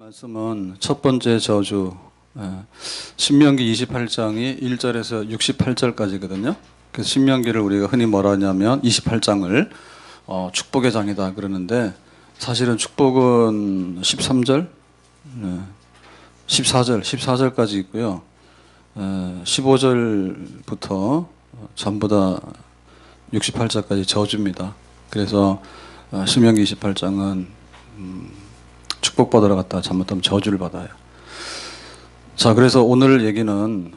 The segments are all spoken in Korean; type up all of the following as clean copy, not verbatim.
말씀은 첫 번째 저주, 신명기 28장이 1절에서 68절까지거든요. 그래서 신명기를 우리가 흔히 뭐라 하냐면 28장을 축복의 장이다 그러는데, 사실은 축복은 13절, 14절까지 있고요. 15절부터 전부 다 68절까지 저주입니다. 그래서 신명기 28장은 축복받으러 갔다가 잘못하면 저주를 받아요. 자, 그래서 오늘 얘기는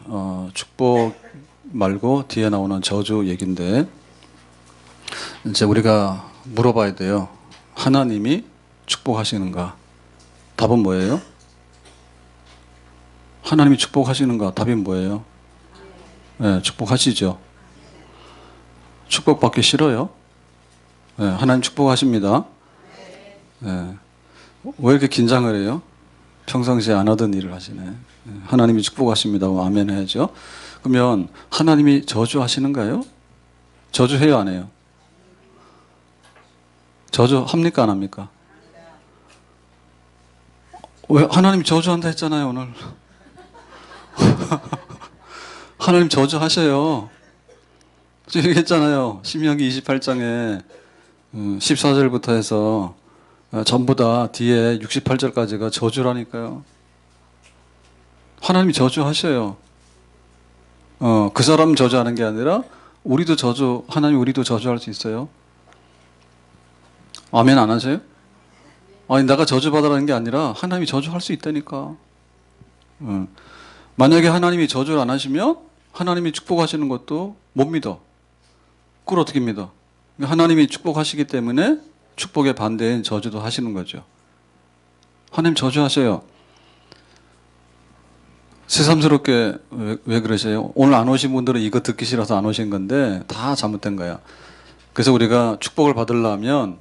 축복 말고 뒤에 나오는 저주 얘기인데, 이제 우리가 물어봐야 돼요. 하나님이 축복하시는가? 답은 뭐예요? 하나님이 축복하시는가? 답이 뭐예요? 네, 축복하시죠. 축복받기 싫어요? 네, 하나님 축복하십니다. 네. 왜 이렇게 긴장을 해요? 평상시에 안 하던 일을 하시네. 하나님이 축복하십니다. 아멘 해야죠. 그러면 하나님이 저주하시는가요? 저주해요, 안 해요? 저주합니까, 안 합니까? 왜? 하나님 저주한다 했잖아요, 오늘. 하나님 저주하셔요. 지금 얘기했잖아요. 신명기 28장에 14절부터 해서 전부 다 뒤에 68절까지가 저주라니까요. 하나님이 저주하셔요. 그 사람 저주하는 게 아니라 우리도 하나님 우리도 저주할 수 있어요. 아멘 안 하세요? 아니, 내가 저주받으라는 게 아니라 하나님이 저주할 수 있다니까. 만약에 하나님이 저주를 안 하시면 하나님이 축복하시는 것도 못 믿어. 그걸 어떻게 믿어? 하나님이 축복하시기 때문에 축복의 반대인 저주도 하시는 거죠. 하나님 저주하셔요. 새삼스럽게 왜 그러세요? 오늘 안 오신 분들은 이거 듣기 싫어서 안 오신 건데 다 잘못된 거야. 그래서 우리가 축복을 받으려면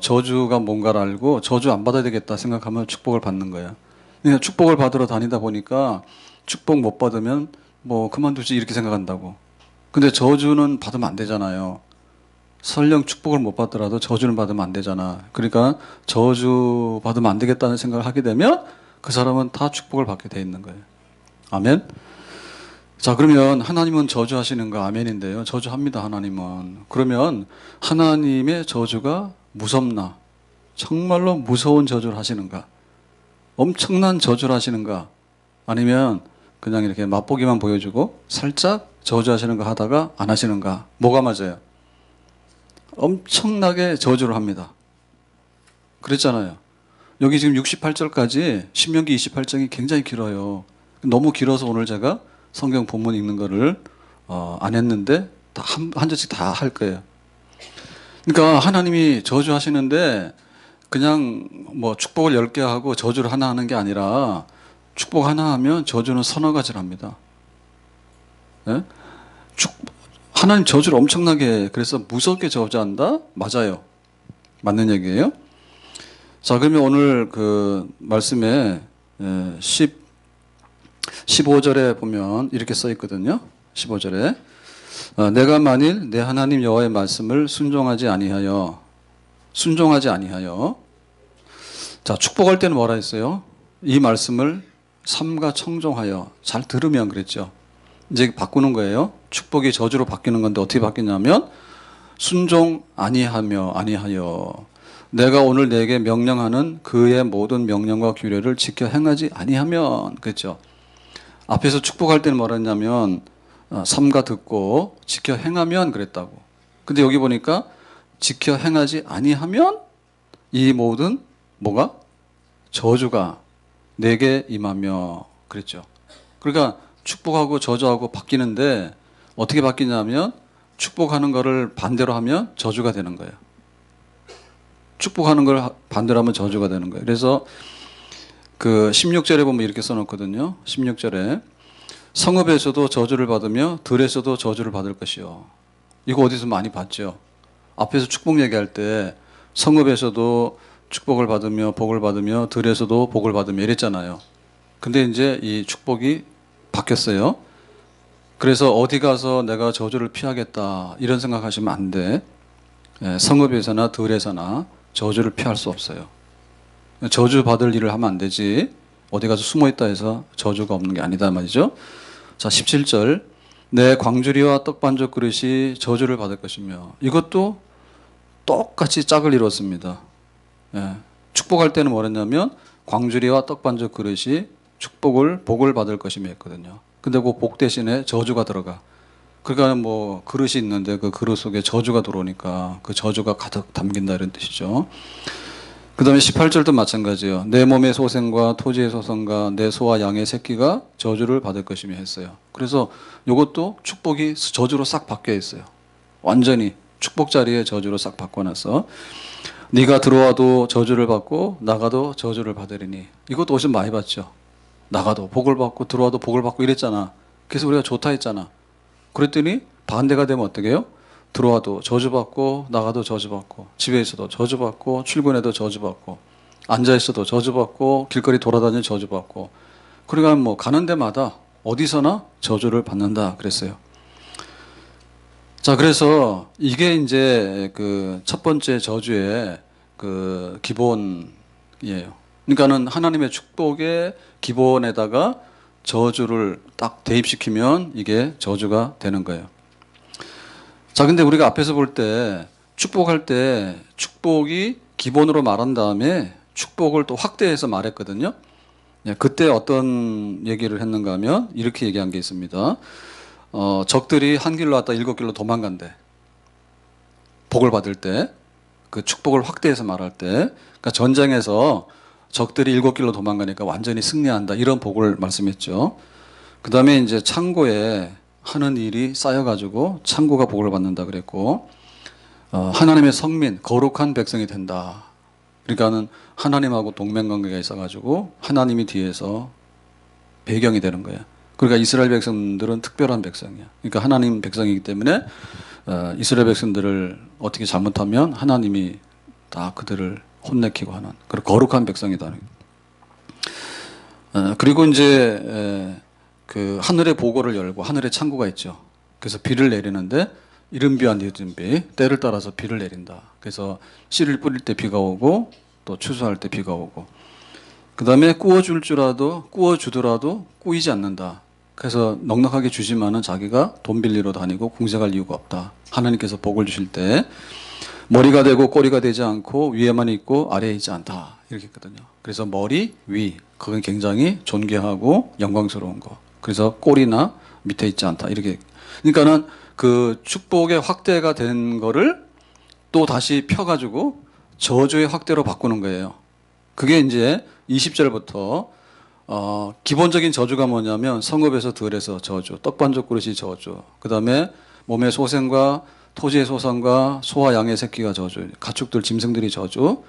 저주가 뭔가를 알고 저주 안 받아야 되겠다 생각하면 축복을 받는 거야. 그러니까 축복을 받으러 다니다 보니까 축복 못 받으면 뭐 그만두지 이렇게 생각한다고. 근데 저주는 받으면 안 되잖아요. 설령 축복을 못 받더라도 저주를 받으면 안 되잖아. 그러니까 저주 받으면 안 되겠다는 생각을 하게 되면 그 사람은 다 축복을 받게 돼 있는 거예요. 아멘. 자, 그러면 하나님은 저주하시는가? 아멘인데요. 저주합니다, 하나님은. 그러면 하나님의 저주가 무섭나? 정말로 무서운 저주를 하시는가? 엄청난 저주를 하시는가? 아니면 그냥 이렇게 맛보기만 보여주고 살짝 저주하시는가 하다가 안 하시는가? 뭐가 맞아요? 엄청나게 저주를 합니다. 그랬잖아요. 여기 지금 68절까지 신명기 28장이 굉장히 길어요. 너무 길어서 오늘 제가 성경 본문 읽는 거를 안 했는데 다 한 절씩 다 할 거예요. 그러니까 하나님이 저주하시는데 그냥 뭐 축복을 10개 하고 저주를 하나 하는 게 아니라 축복 하나 하면 저주는 서너 가지를 합니다. 네? 하나님 저주를 엄청나게 해. 그래서 무섭게 저주한다? 맞아요. 맞는 얘기예요. 자, 그러면 오늘 그 말씀에 15절에 보면 이렇게 써 있거든요. 15절에 내가 만일 내 하나님 여호와의 말씀을 순종하지 아니하여 자, 축복할 때는 뭐라 했어요? 이 말씀을 삼가 청종하여 잘 들으면 그랬죠. 이제 바꾸는 거예요. 축복이 저주로 바뀌는 건데 어떻게 바뀌냐면 순종 아니하여 내가 오늘 내게 명령하는 그의 모든 명령과 규례를 지켜 행하지 아니하면 그랬죠. 앞에서 축복할 때는 뭐라 했냐면 삼가 듣고 지켜 행하면 그랬다고. 근데 여기 보니까 지켜 행하지 아니하면 이 모든 뭐가? 저주가 내게 임하며 그랬죠. 그러니까 축복하고 저주하고 바뀌는데 어떻게 바뀌냐면 축복하는 거를 반대로 하면 저주가 되는 거예요. 축복하는 걸 반대로 하면 저주가 되는 거예요. 그래서 그 16절에 보면 이렇게 써놓거든요. 16절에 성읍에서도 저주를 받으며 들에서도 저주를 받을 것이요. 이거 어디서 많이 봤죠? 앞에서 축복 얘기할 때 성읍에서도 축복을 받으며 복을 받으며 들에서도 복을 받으며 이랬잖아요. 근데 이제 이 축복이 바뀌었어요. 그래서 어디 가서 내가 저주를 피하겠다 이런 생각하시면 안 돼. 성읍에서나 들에서나 저주를 피할 수 없어요. 저주 받을 일을 하면 안 되지. 어디 가서 숨어 있다 해서 저주가 없는 게 아니다 말이죠. 자, 17절. 내 광주리와 떡반죽 그릇이 저주를 받을 것이며, 이것도 똑같이 짝을 이뤘습니다. 예. 축복할 때는 뭐랬냐면 광주리와 떡반죽 그릇이 복을 받을 것이며 했거든요. 근데 그 복 대신에 저주가 들어가. 그러니까 뭐 그릇이 있는데 그 그릇 속에 저주가 들어오니까 그 저주가 가득 담긴다 이런 뜻이죠. 그 다음에 18절도 마찬가지예요. 내 몸의 소생과 토지의 소생과 내 소와 양의 새끼가 저주를 받을 것이며 했어요. 그래서 이것도 축복이 저주로 싹 바뀌어 있어요. 완전히 축복 자리에 저주로 싹 바꿔놨어. 네가 들어와도 저주를 받고 나가도 저주를 받으리니. 이것도 오신 많이 봤죠. 나가도 복을 받고 들어와도 복을 받고 이랬잖아. 그래서 우리가 좋다 했잖아. 그랬더니 반대가 되면 어떻게 해요? 들어와도 저주받고 나가도 저주받고 집에 있어도 저주받고 출근해도 저주받고 앉아있어도 저주받고 길거리 돌아다니도 저주받고, 그러니까 뭐 가는 데마다 어디서나 저주를 받는다 그랬어요. 자, 그래서 이게 이제 그 첫 번째 저주의 그 기본이에요. 그러니까는 하나님의 축복의 기본에다가 저주를 딱 대입시키면 이게 저주가 되는 거예요. 자, 근데 우리가 앞에서 볼 때 축복할 때 축복이 기본으로 말한 다음에 축복을 또 확대해서 말했거든요. 그때 어떤 얘기를 했는가 하면 이렇게 얘기한 게 있습니다. 적들이 한 길로 왔다 7길로 도망간대. 복을 받을 때, 그 축복을 확대해서 말할 때, 그러니까 전쟁에서 적들이 7길로 도망가니까 완전히 승리한다, 이런 복을 말씀했죠. 그 다음에 이제 창고에 하는 일이 쌓여가지고 창고가 복을 받는다 그랬고, 하나님의 성민, 거룩한 백성이 된다. 그러니까는 하나님하고 동맹관계가 있어가지고 하나님이 뒤에서 배경이 되는 거예요. 그러니까 이스라엘 백성들은 특별한 백성이야. 그러니까 하나님 백성이기 때문에 이스라엘 백성들을 어떻게 잘못하면 하나님이 다 그들을 혼내키고 하는 그런 거룩한 백성이다. 그리고 이제 그 하늘의 보고를 열고 하늘의 창고가 있죠. 그래서 비를 내리는데 이른 비와 늦은 비, 때를 따라서 비를 내린다. 그래서 씨를 뿌릴 때 비가 오고 또 추수할 때 비가 오고, 그 다음에 구워주더라도 꾸이지 않는다. 그래서 넉넉하게 주지만은 자기가 돈 빌리러 다니고 궁색할 이유가 없다. 하나님께서 복을 주실 때 머리가 되고 꼬리가 되지 않고 위에만 있고 아래에 있지 않다. 이렇게 했거든요. 그래서 머리, 위, 그건 굉장히 존귀하고 영광스러운 거. 그래서 꼬리나 밑에 있지 않다. 이렇게. 그러니까는 그 축복의 확대가 된 거를 또 다시 펴가지고 저주의 확대로 바꾸는 거예요. 그게 이제 20절부터 기본적인 저주가 뭐냐면 성읍에서 들에서 저주, 떡반죽 그릇이 저주, 그 다음에 몸의 소생과 토지의 소산과 소와 양의 새끼가 저주, 가축들 짐승들이 저주,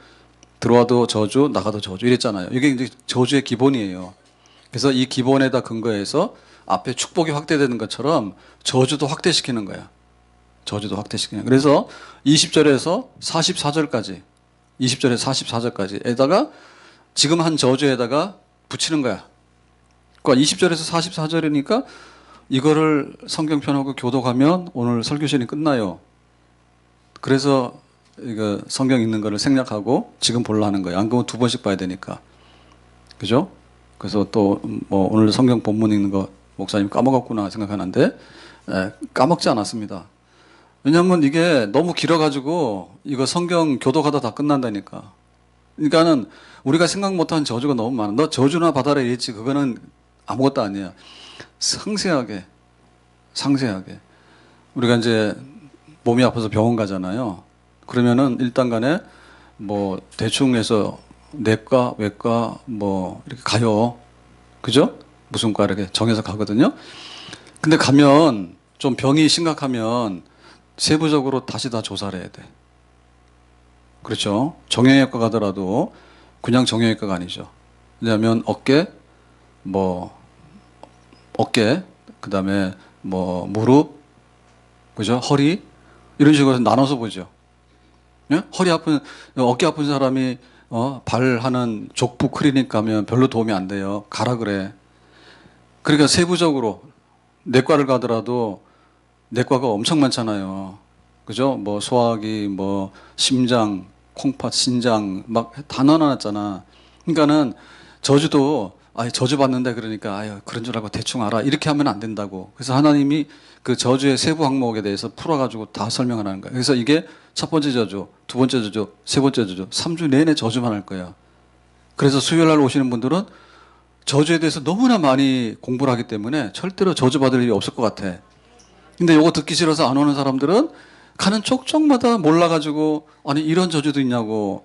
들어와도 저주, 나가도 저주 이랬잖아요. 이게 이제 저주의 기본이에요. 그래서 이 기본에다 근거해서 앞에 축복이 확대되는 것처럼 저주도 확대시키는 거야. 저주도 확대시키는 거야. 그래서 20절에서 44절까지, 20절에서 44절까지에다가 지금 한 저주에다가 붙이는 거야. 그러니까 20절에서 44절이니까 이거를 성경 편하고 교독하면 오늘 설교 시간이 끝나요. 그래서 이거 성경 읽는 거를 생략하고 지금 보려 하는 거예요. 안 그러면 2번씩 봐야 되니까. 그죠? 그래서 또 뭐 오늘 성경 본문 읽는 거 목사님 까먹었구나 생각하는데 까먹지 않았습니다. 왜냐하면 이게 너무 길어가지고 이거 성경 교독하다 다 끝난다니까. 그러니까는 우리가 생각 못한 저주가 너무 많아. 너 저주나 받아라 이랬지. 그거는 아무것도 아니야. 상세하게. 우리가 이제 몸이 아파서 병원 가잖아요. 그러면은 일단 간에 뭐 대충 해서 내과, 외과 뭐 이렇게 가요. 그죠? 무슨 과 이렇게 정해서 가거든요. 근데 가면 좀 병이 심각하면 세부적으로 다시 다 조사를 해야 돼. 그렇죠? 정형외과 가더라도 그냥 정형외과가 아니죠. 왜냐하면 어깨, 그 다음에 뭐 무릎, 그죠? 허리 이런 식으로 나눠서 보죠. 예? 어깨 아픈 사람이 발하는 족부 클리닉 가면 별로 도움이 안 돼요. 가라 그래. 그러니까 세부적으로 내과를 가더라도 내과가 엄청 많잖아요. 그죠? 뭐 소화기, 뭐 심장, 콩팥, 신장 막 다 넣어놨잖아. 그러니까는 저주도 저주 받는다 그러니까 그런 줄 알고 대충 알아 이렇게 하면 안 된다고. 그래서 하나님이 그 저주의 세부 항목에 대해서 풀어가지고 다 설명을 하는 거야. 그래서 이게 첫 번째 저주, 두 번째 저주, 세 번째 저주, 3주 내내 저주만 할 거야. 그래서 수요일 날 오시는 분들은 저주에 대해서 너무나 많이 공부를 하기 때문에 절대로 저주 받을 일이 없을 것 같아. 근데 요거 듣기 싫어서 안 오는 사람들은 가는 족족마다 몰라가지고 아니 이런 저주도 있냐고.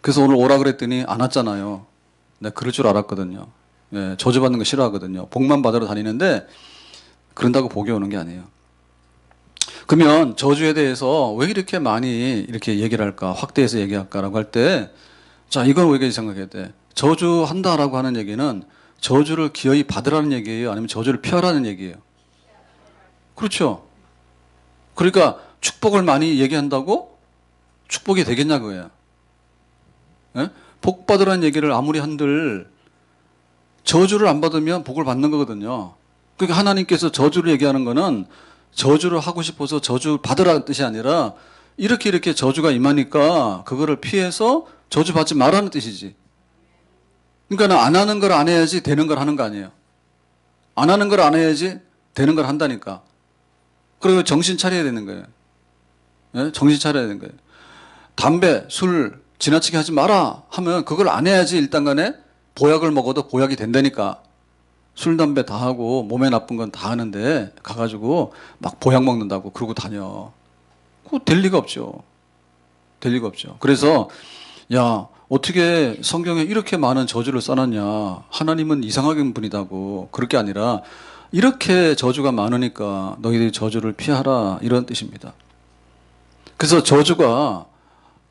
그래서 오늘 오라 그랬더니 안 왔잖아요. 내가 그럴 줄 알았거든요. 저주 받는 거 싫어하거든요. 복만 받으러 다니는데 그런다고 복이 오는 게 아니에요. 그러면 저주에 대해서 왜 이렇게 많이 이렇게 얘기를 할까? 확대해서 얘기할까라고 할 때, 자, 이건 왜 생각해야 돼? 저주한다라고 하는 얘기는 저주를 기어이 받으라는 얘기예요? 아니면 저주를 피하라는 얘기예요? 그렇죠. 그러니까 축복을 많이 얘기한다고 축복이 되겠냐고요. 복 받으라는 얘기를 아무리 한들 저주를 안 받으면 복을 받는 거거든요. 그러니까 하나님께서 저주를 얘기하는 거는 저주를 하고 싶어서 저주 받으라는 뜻이 아니라 이렇게 저주가 임하니까 그거를 피해서 저주 받지 말라는 뜻이지. 그러니까 안 하는 걸 안 해야지 되는 걸 하는 거 아니에요. 안 하는 걸 안 해야지 되는 걸 한다니까. 그리고 정신 차려야 되는 거예요. 정신 차려야 되는 거예요. 담배, 술 지나치게 하지 마라 하면 그걸 안 해야지 일단 간에 보약을 먹어도 보약이 된다니까. 술, 담배 다 하고 몸에 나쁜 건 다 하는데 가가지고 막 보약 먹는다고 그러고 다녀. 그거 될 리가 없죠. 될 리가 없죠. 그래서 야 어떻게 성경에 이렇게 많은 저주를 써놨냐. 하나님은 이상하게 분이다고. 그럴 게 아니라 이렇게 저주가 많으니까 너희들이 저주를 피하라 이런 뜻입니다. 그래서 저주가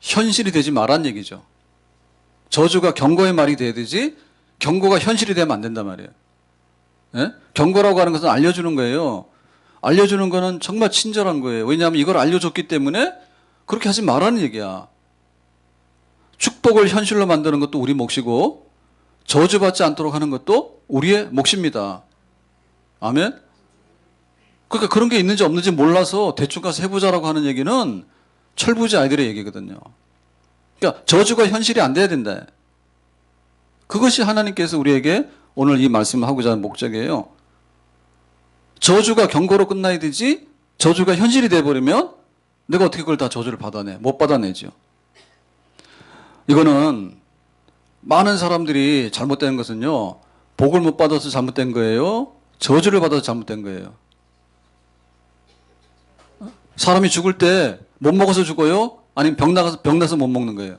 현실이 되지 말란 얘기죠. 저주가 경고의 말이 돼야 되지 경고가 현실이 되면 안 된단 말이에요. 경고라고 하는 것은 알려주는 거예요. 알려주는 거는 정말 친절한 거예요. 왜냐하면 이걸 알려줬기 때문에 그렇게 하지 말라는 얘기야. 축복을 현실로 만드는 것도 우리 몫이고 저주받지 않도록 하는 것도 우리의 몫입니다. 아멘? 그러니까 그런 게 있는지 없는지 몰라서 대충 가서 해보자라고 하는 얘기는 철부지 아이들의 얘기거든요. 그러니까 저주가 현실이 안 돼야 된다. 그것이 하나님께서 우리에게 오늘 이 말씀을 하고자 하는 목적이에요. 저주가 경고로 끝나야 되지 저주가 현실이 돼버리면 내가 어떻게 그걸 다 저주를 받아내? 못 받아내죠. 이거는 많은 사람들이 잘못된 것은요. 복을 못 받아서 잘못된 거예요. 저주를 받아서 잘못된 거예요. 사람이 죽을 때 못 먹어서 죽어요? 아니면 병나서 못 먹는 거예요?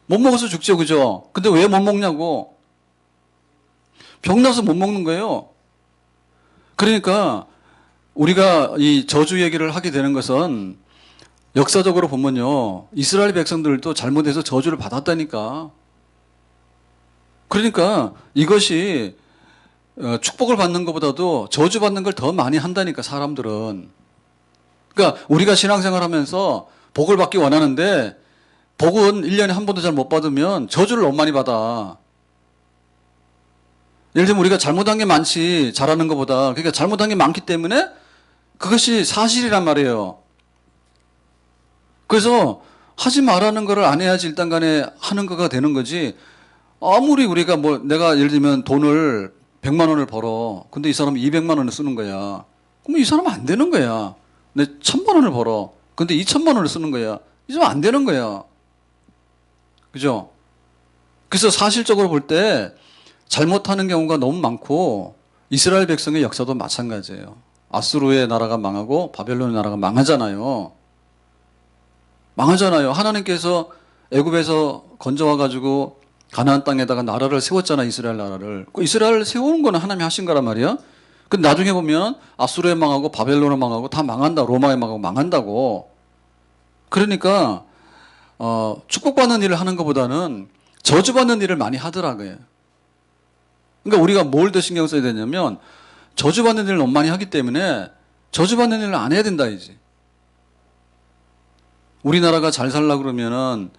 못 먹어서 죽죠, 그죠? 근데 왜 못 먹냐고? 병나서 못 먹는 거예요. 그러니까 우리가 이 저주 얘기를 하게 되는 것은 역사적으로 보면요. 이스라엘 백성들도 잘못해서 저주를 받았다니까. 그러니까 이것이 축복을 받는 것보다도 저주 받는 걸 더 많이 한다니까, 사람들은. 그러니까 우리가 신앙생활 하면서 복을 받기 원하는데 복은 1년에 한 번도 잘 못 받으면 저주를 너무 많이 받아. 예를 들면 우리가 잘못한 게 많지 잘하는 것보다. 그러니까 잘못한 게 많기 때문에 그것이 사실이란 말이에요. 그래서 하지 말라는 거를 안 해야지 일단 간에 하는 거가 되는 거지. 아무리 우리가 내가 예를 들면 돈을 100만 원을 벌어. 근데 이 사람은 200만 원을 쓰는 거야. 그럼 이 사람은 안 되는 거야. 내 1000만 원을 벌어. 근데 2000만 원을 쓰는 거야. 이 사람은 안 되는 거야. 그죠? 그래서 사실적으로 볼 때 잘못하는 경우가 너무 많고 이스라엘 백성의 역사도 마찬가지예요. 아수르의 나라가 망하고 바벨론의 나라가 망하잖아요. 망하잖아요. 하나님께서 애굽에서 건져와 가지고 가나안 땅에다가 나라를 세웠잖아, 이스라엘 나라를. 그 이스라엘을 세우는 거는 하나님이 하신 거란 말이야. 근데 나중에 보면 아수르에 망하고 바벨론에 망하고 다 망한다. 로마에 망하고 망한다고. 그러니까 축복받는 일을 하는 것보다는 저주받는 일을 많이 하더라고요. 그러니까 우리가 뭘 더 신경 써야 되냐면 저주받는 일을 너무 많이 하기 때문에 저주받는 일을 안 해야 된다 이지. 우리나라가 잘 살려고 그러면은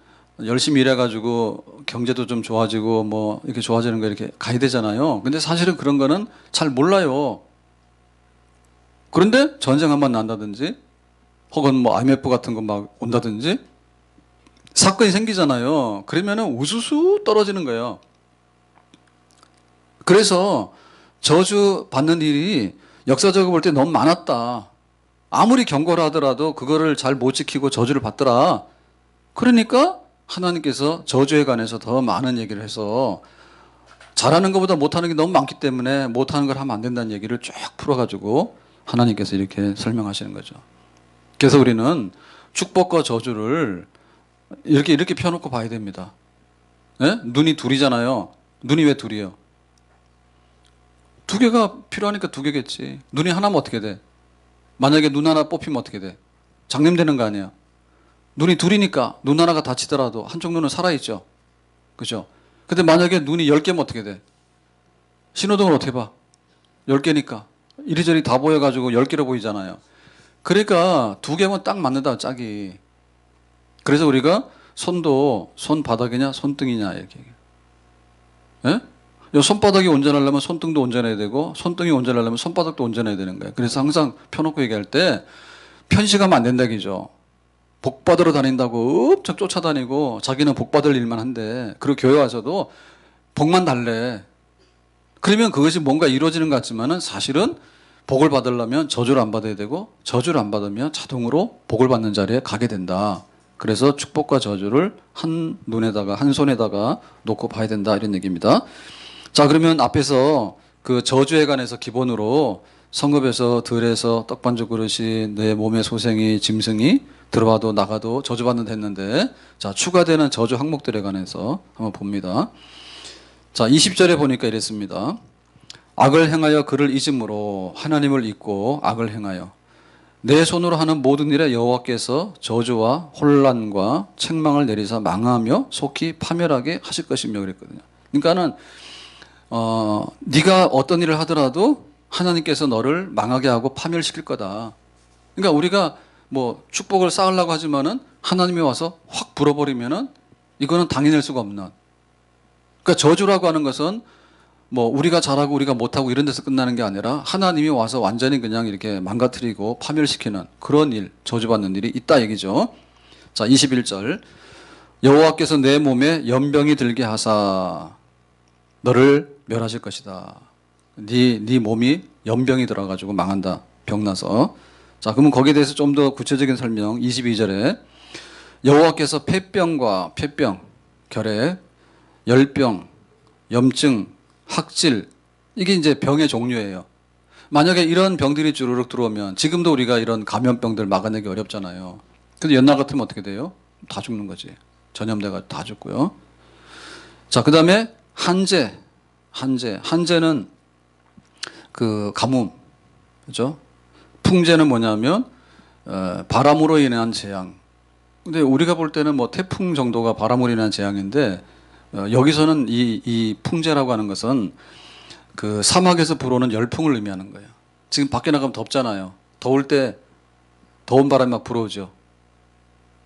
열심히 일해가지고 경제도 좀 좋아지고 뭐 이렇게 좋아지는 거 이렇게 가야 되잖아요. 근데 사실은 그런 거는 잘 몰라요. 그런데 전쟁 한번 난다든지 혹은 뭐 IMF 같은 거 막 온다든지 사건이 생기잖아요. 그러면은 우수수 떨어지는 거예요. 그래서 저주 받는 일이 역사적으로 볼 때 너무 많았다. 아무리 경고를 하더라도 그거를 잘 못 지키고 저주를 받더라. 그러니까 하나님께서 저주에 관해서 더 많은 얘기를 해서 잘하는 것보다 못하는 게 너무 많기 때문에 못하는 걸 하면 안 된다는 얘기를 쫙 풀어가지고 하나님께서 이렇게 설명하시는 거죠. 그래서 우리는 축복과 저주를 이렇게 펴놓고 봐야 됩니다. 예? 눈이 둘이잖아요. 눈이 왜 둘이에요? 두 개가 필요하니까 두 개겠지. 눈이 하나면 어떻게 돼? 만약에 눈 하나 뽑히면 어떻게 돼? 장님되는 거 아니에요? 눈이 둘이니까 눈 하나가 다치더라도 한쪽 눈은 살아있죠. 그죠? 근데 만약에 눈이 10개면 어떻게 돼? 신호등을 어떻게 봐? 10개니까. 이리저리 다 보여가지고 10개로 보이잖아요. 그러니까 두 개면 딱 맞는다, 짝이. 그래서 우리가 손도 손바닥이냐, 손등이냐, 이렇게. 예? 요 손바닥이 온전하려면 손등도 온전해야 되고, 손등이 온전하려면 손바닥도 온전해야 되는 거예요. 그래서 항상 펴놓고 얘기할 때, 편식하면 안 된다, 기죠. 복 받으러 다닌다고 엄청 쫓아다니고 자기는 복 받을 일만 한데 그리고 교회 와서도 복만 달래. 그러면 그것이 뭔가 이루어지는 것 같지만은 사실은 복을 받으려면 저주를 안 받아야 되고 저주를 안 받으면 자동으로 복을 받는 자리에 가게 된다. 그래서 축복과 저주를 한 눈에다가 한 손에다가 놓고 봐야 된다 이런 얘기입니다. 자, 그러면 앞에서 그 저주에 관해서 기본으로 성읍에서 들에서 떡반죽 그릇이 내 몸의 소생이 짐승이 들어와도 나가도 저주받는다 했는데, 자, 추가되는 저주 항목들에 관해서 한번 봅니다. 자, 20절에 보니까 이랬습니다. 악을 행하여 그를 잊음으로 하나님을 잊고 악을 행하여 내 손으로 하는 모든 일에 여호와께서 저주와 혼란과 책망을 내리사 망하며 속히 파멸하게 하실 것이며 그랬거든요. 그러니까는 네가 어떤 일을 하더라도 하나님께서 너를 망하게 하고 파멸시킬 거다. 그러니까 우리가 뭐 축복을 쌓으려고 하지만은 하나님이 와서 확 불어버리면은 이거는 당해낼 수가 없는. 그러니까 저주라고 하는 것은 뭐 우리가 잘하고 우리가 못하고 이런 데서 끝나는 게 아니라 하나님이 와서 완전히 그냥 이렇게 망가뜨리고 파멸시키는 그런 일, 저주받는 일이 있다 얘기죠. 자, 21절. 여호와께서 내 몸에 연병이 들게 하사 너를 멸하실 것이다. 네 몸이 연병이 들어가지고 망한다. 병나서. 자, 그러면 거기에 대해서 좀 더 구체적인 설명 22절에 여호와께서 폐병과 폐병, 결핵, 열병, 염증, 학질 이게 이제 병의 종류예요. 만약에 이런 병들이 주르륵 들어오면 지금도 우리가 이런 감염병들 막아내기 어렵잖아요. 근데 옛날 같으면 어떻게 돼요? 다 죽는 거지. 전염돼가 다 죽고요. 자, 그 다음에 한제는 그 가뭄, 그죠? 풍제는 뭐냐면 바람으로 인한 재앙. 근데 우리가 볼 때는 뭐 태풍 정도가 바람으로 인한 재앙인데 여기서는 이 풍제라고 하는 것은 그 사막에서 불어오는 열풍을 의미하는 거예요. 지금 밖에 나가면 덥잖아요. 더울 때 더운 바람이 막 불어오죠.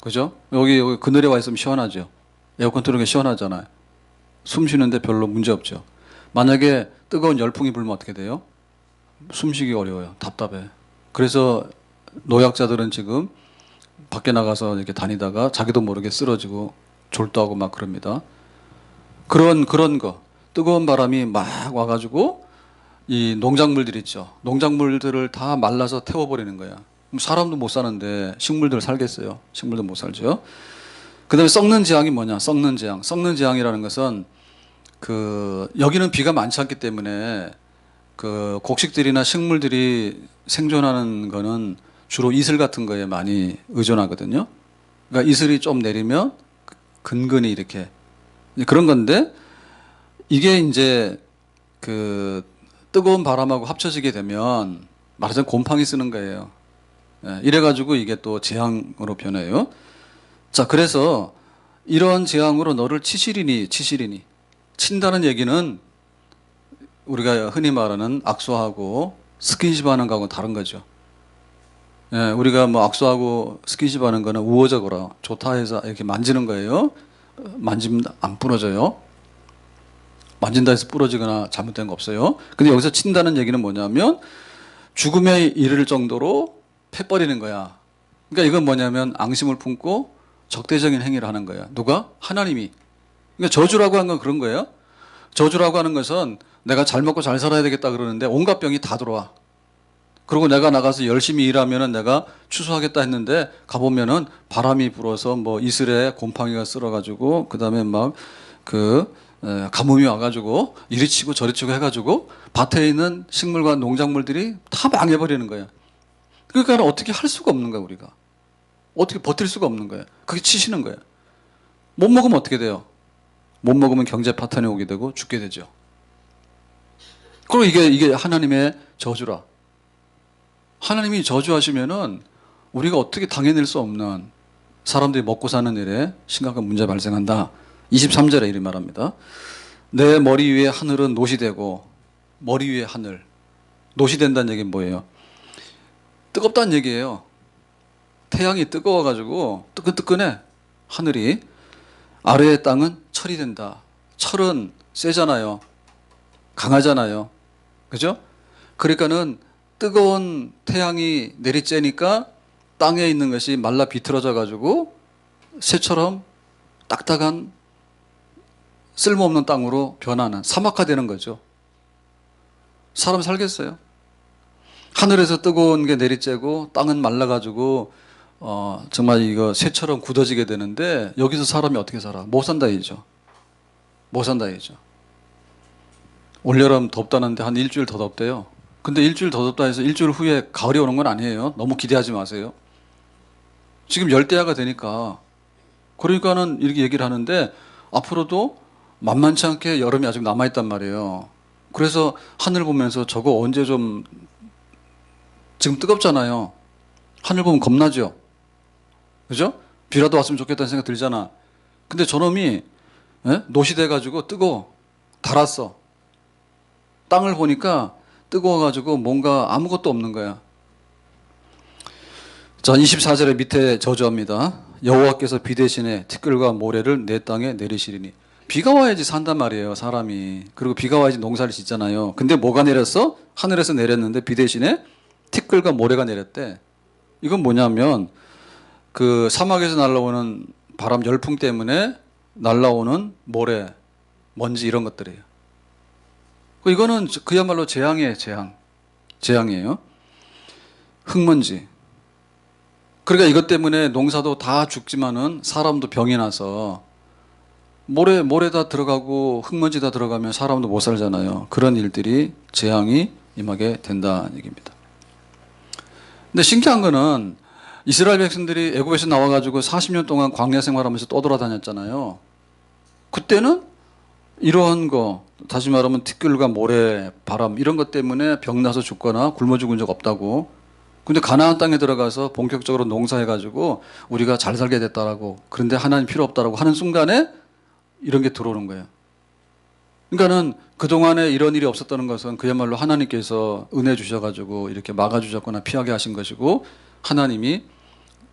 그죠? 여기 그늘에 와 있으면 시원하죠. 에어컨 틀는 게 시원하잖아요. 숨 쉬는데 별로 문제 없죠. 만약에 뜨거운 열풍이 불면 어떻게 돼요? 숨쉬기 어려워요. 답답해. 그래서 노약자들은 지금 밖에 나가서 이렇게 다니다가 자기도 모르게 쓰러지고 졸도하고 막 그럽니다. 그런 거. 뜨거운 바람이 막 와가지고 이 농작물들 있죠. 농작물들을 다 말라서 태워버리는 거야. 그럼 사람도 못 사는데 식물들 살겠어요? 식물도 못 살죠. 그 다음에 썩는 재앙이 뭐냐? 썩는 재앙. 썩는 재앙이라는 것은 여기는 비가 많지 않기 때문에 그 곡식들이나 식물들이 생존하는 거는 주로 이슬 같은 거에 많이 의존하거든요. 그러니까 이슬이 좀 내리면 근근히 이렇게 그런 건데 이게 이제 그 뜨거운 바람하고 합쳐지게 되면 말하자면 곰팡이 쓰는 거예요. 이래가지고 이게 또 재앙으로 변해요. 자, 그래서 이런 재앙으로 너를 치시리니. 친다는 얘기는 우리가 흔히 말하는 악수하고 스킨십 하는 거하고 다른 거죠. 우리가 뭐 악수하고 스킨십 하는 거는 우호적으로 좋다 해서 이렇게 만지는 거예요. 만지면 안 부러져요. 만진다 해서 부러지거나 잘못된 거 없어요. 근데 여기서 친다는 얘기는 뭐냐면 죽음에 이를 정도로 패버리는 거야. 그러니까 이건 뭐냐면 앙심을 품고 적대적인 행위를 하는 거야. 누가? 하나님이. 그러니까 저주라고 하는 건 그런 거예요. 저주라고 하는 것은 내가 잘 먹고 잘 살아야 되겠다 그러는데 온갖 병이 다 들어와. 그리고 내가 나가서 열심히 일하면은 내가 추수하겠다 했는데 가보면은 바람이 불어서 뭐 이슬에 곰팡이가 쓸어가지고 그다음에 막 가뭄이 와가지고 이리 치고 저리 치고 해가지고 밭에 있는 식물과 농작물들이 다 망해버리는 거야. 그러니까 어떻게 할 수가 없는 거야 우리가. 어떻게 버틸 수가 없는 거야. 그게 치시는 거야. 못 먹으면 어떻게 돼요? 못 먹으면 경제 파탄이 오게 되고 죽게 되죠. 그리고 이게 하나님의 저주라. 하나님이 저주하시면은 우리가 어떻게 당해낼 수 없는 사람들이 먹고 사는 일에 심각한 문제 발생한다. 23절에 이렇게 말합니다. 내 머리 위에 하늘은 노시 되고 머리 위에 하늘. 노시 된다는 얘기는 뭐예요? 뜨겁다는 얘기예요. 태양이 뜨거워가지고 뜨끈뜨끈해. 하늘이. 아래의 땅은 철이 된다. 철은 세잖아요. 강하잖아요. 그죠? 그러니까는 뜨거운 태양이 내리쬐니까 땅에 있는 것이 말라 비틀어져 가지고 쇠처럼 딱딱한 쓸모없는 땅으로 변하는 사막화되는 거죠. 사람 살겠어요? 하늘에서 뜨거운 게 내리쬐고 땅은 말라가지고 정말 이거 쇠처럼 굳어지게 되는데 여기서 사람이 어떻게 살아? 못 산다 이죠. 못 산다 이죠. 올여름 덥다는데 한 일주일 더 덥대요. 근데 일주일 더 덥다 해서 일주일 후에 가을이 오는 건 아니에요. 너무 기대하지 마세요. 지금 열대야가 되니까. 그러니까는 이렇게 얘기를 하는데 앞으로도 만만치 않게 여름이 아직 남아있단 말이에요. 그래서 하늘 보면서 저거 언제 좀 지금 뜨겁잖아요. 하늘 보면 겁나죠. 그죠? 비라도 왔으면 좋겠다는 생각 들잖아. 근데 저놈이 노시돼가지고 뜨거워. 달았어. 땅을 보니까 뜨거워가지고 뭔가 아무것도 없는 거야. 자, 24절에 밑에 저주합니다. 여호와께서 비 대신에 티끌과 모래를 내 땅에 내리시리니. 비가 와야지 산단 말이에요, 사람이. 그리고 비가 와야지 농사를 짓잖아요. 근데 뭐가 내렸어? 하늘에서 내렸는데 비 대신에 티끌과 모래가 내렸대. 이건 뭐냐면 그 사막에서 날라오는 바람 열풍 때문에 날라오는 모래, 먼지 이런 것들이에요. 이거는 그야말로 재앙이에요, 재앙이에요. 흙먼지. 그러니까 이것 때문에 농사도 다 죽지만은 사람도 병이 나서 모래 다 들어가고 흙먼지 다 들어가면 사람도 못 살잖아요. 그런 일들이 재앙이 임하게 된다는 얘기입니다. 근데 신기한 거는 이스라엘 백성들이 애굽에서 나와가지고 40년 동안 광야 생활하면서 떠돌아다녔잖아요. 그때는 이러한 거, 다시 말하면 티끌과 모래, 바람 이런 것 때문에 병나서 죽거나 굶어 죽은 적 없다고. 근데 가나안 땅에 들어가서 본격적으로 농사해가지고 우리가 잘 살게 됐다라고. 그런데 하나님 필요 없다라고 하는 순간에 이런 게 들어오는 거예요. 그러니까는 그동안에 이런 일이 없었다는 것은 그야말로 하나님께서 은혜 주셔가지고 이렇게 막아주셨거나 피하게 하신 것이고 하나님이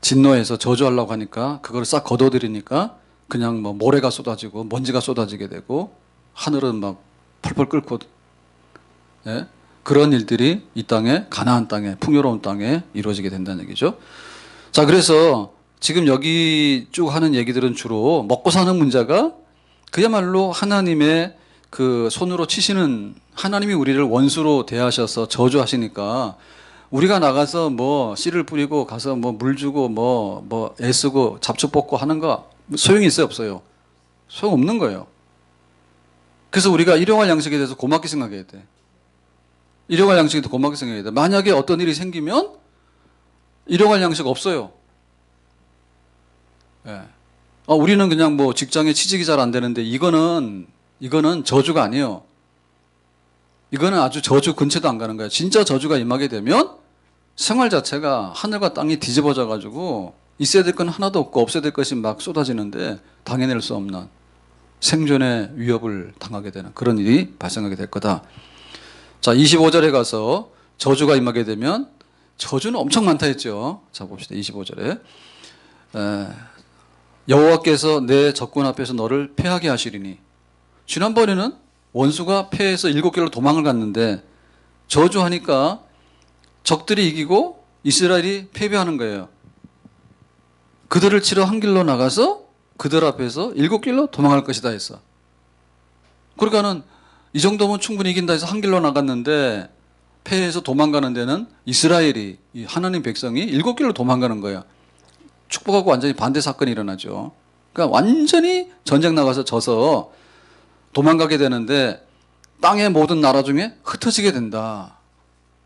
진노해서 저주하려고 하니까 그걸 싹 걷어들이니까 그냥 뭐 모래가 쏟아지고 먼지가 쏟아지게 되고 하늘은 막 펄펄 끓고 그런 일들이 이 땅에 가나안 땅에 풍요로운 땅에 이루어지게 된다는 얘기죠. 자, 그래서 지금 여기 쭉 하는 얘기들은 주로 먹고 사는 문제가 그야말로 하나님의 그 손으로 치시는 하나님이 우리를 원수로 대하셔서 저주하시니까 우리가 나가서 뭐 씨를 뿌리고 가서 뭐 물 주고 뭐 애쓰고 잡초 뽑고 하는 거 소용이 있어요, 없어요? 소용없는 거예요. 그래서 우리가 일용할 양식에 대해서 고맙게 생각해야 돼. 일용할 양식에 대해서 고맙게 생각해야 돼. 만약에 어떤 일이 생기면 일용할 양식 없어요. 예. 우리는 그냥 뭐 직장에 취직이 잘 안 되는데 이거는 저주가 아니에요. 이거는 아주 저주 근처도 안 가는 거예요. 진짜 저주가 임하게 되면 생활 자체가 하늘과 땅이 뒤집어져 가지고 있어야 될 건 하나도 없고 없어야 될 것이 막 쏟아지는데 당해낼 수 없는 생존의 위협을 당하게 되는 그런 일이 발생하게 될 거다. 자, 25절에 가서 저주가 임하게 되면 저주는 엄청 많다 했죠. 자, 봅시다. 25절에 여호와께서 내 적군 앞에서 너를 패하게 하시리니. 지난번에는 원수가 패해서 7개로 도망을 갔는데 저주하니까 적들이 이기고 이스라엘이 패배하는 거예요. 그들을 치러 한 길로 나가서 그들 앞에서 7길로 도망할 것이다 했어. 그러니까는 이 정도면 충분히 이긴다 해서 한 길로 나갔는데 패해서 도망가는 데는 이스라엘이, 이 하나님 백성이 7길로 도망가는 거야. 축복하고 완전히 반대 사건이 일어나죠. 그러니까 완전히 전쟁 나가서 져서 도망가게 되는데 땅의 모든 나라 중에 흩어지게 된다.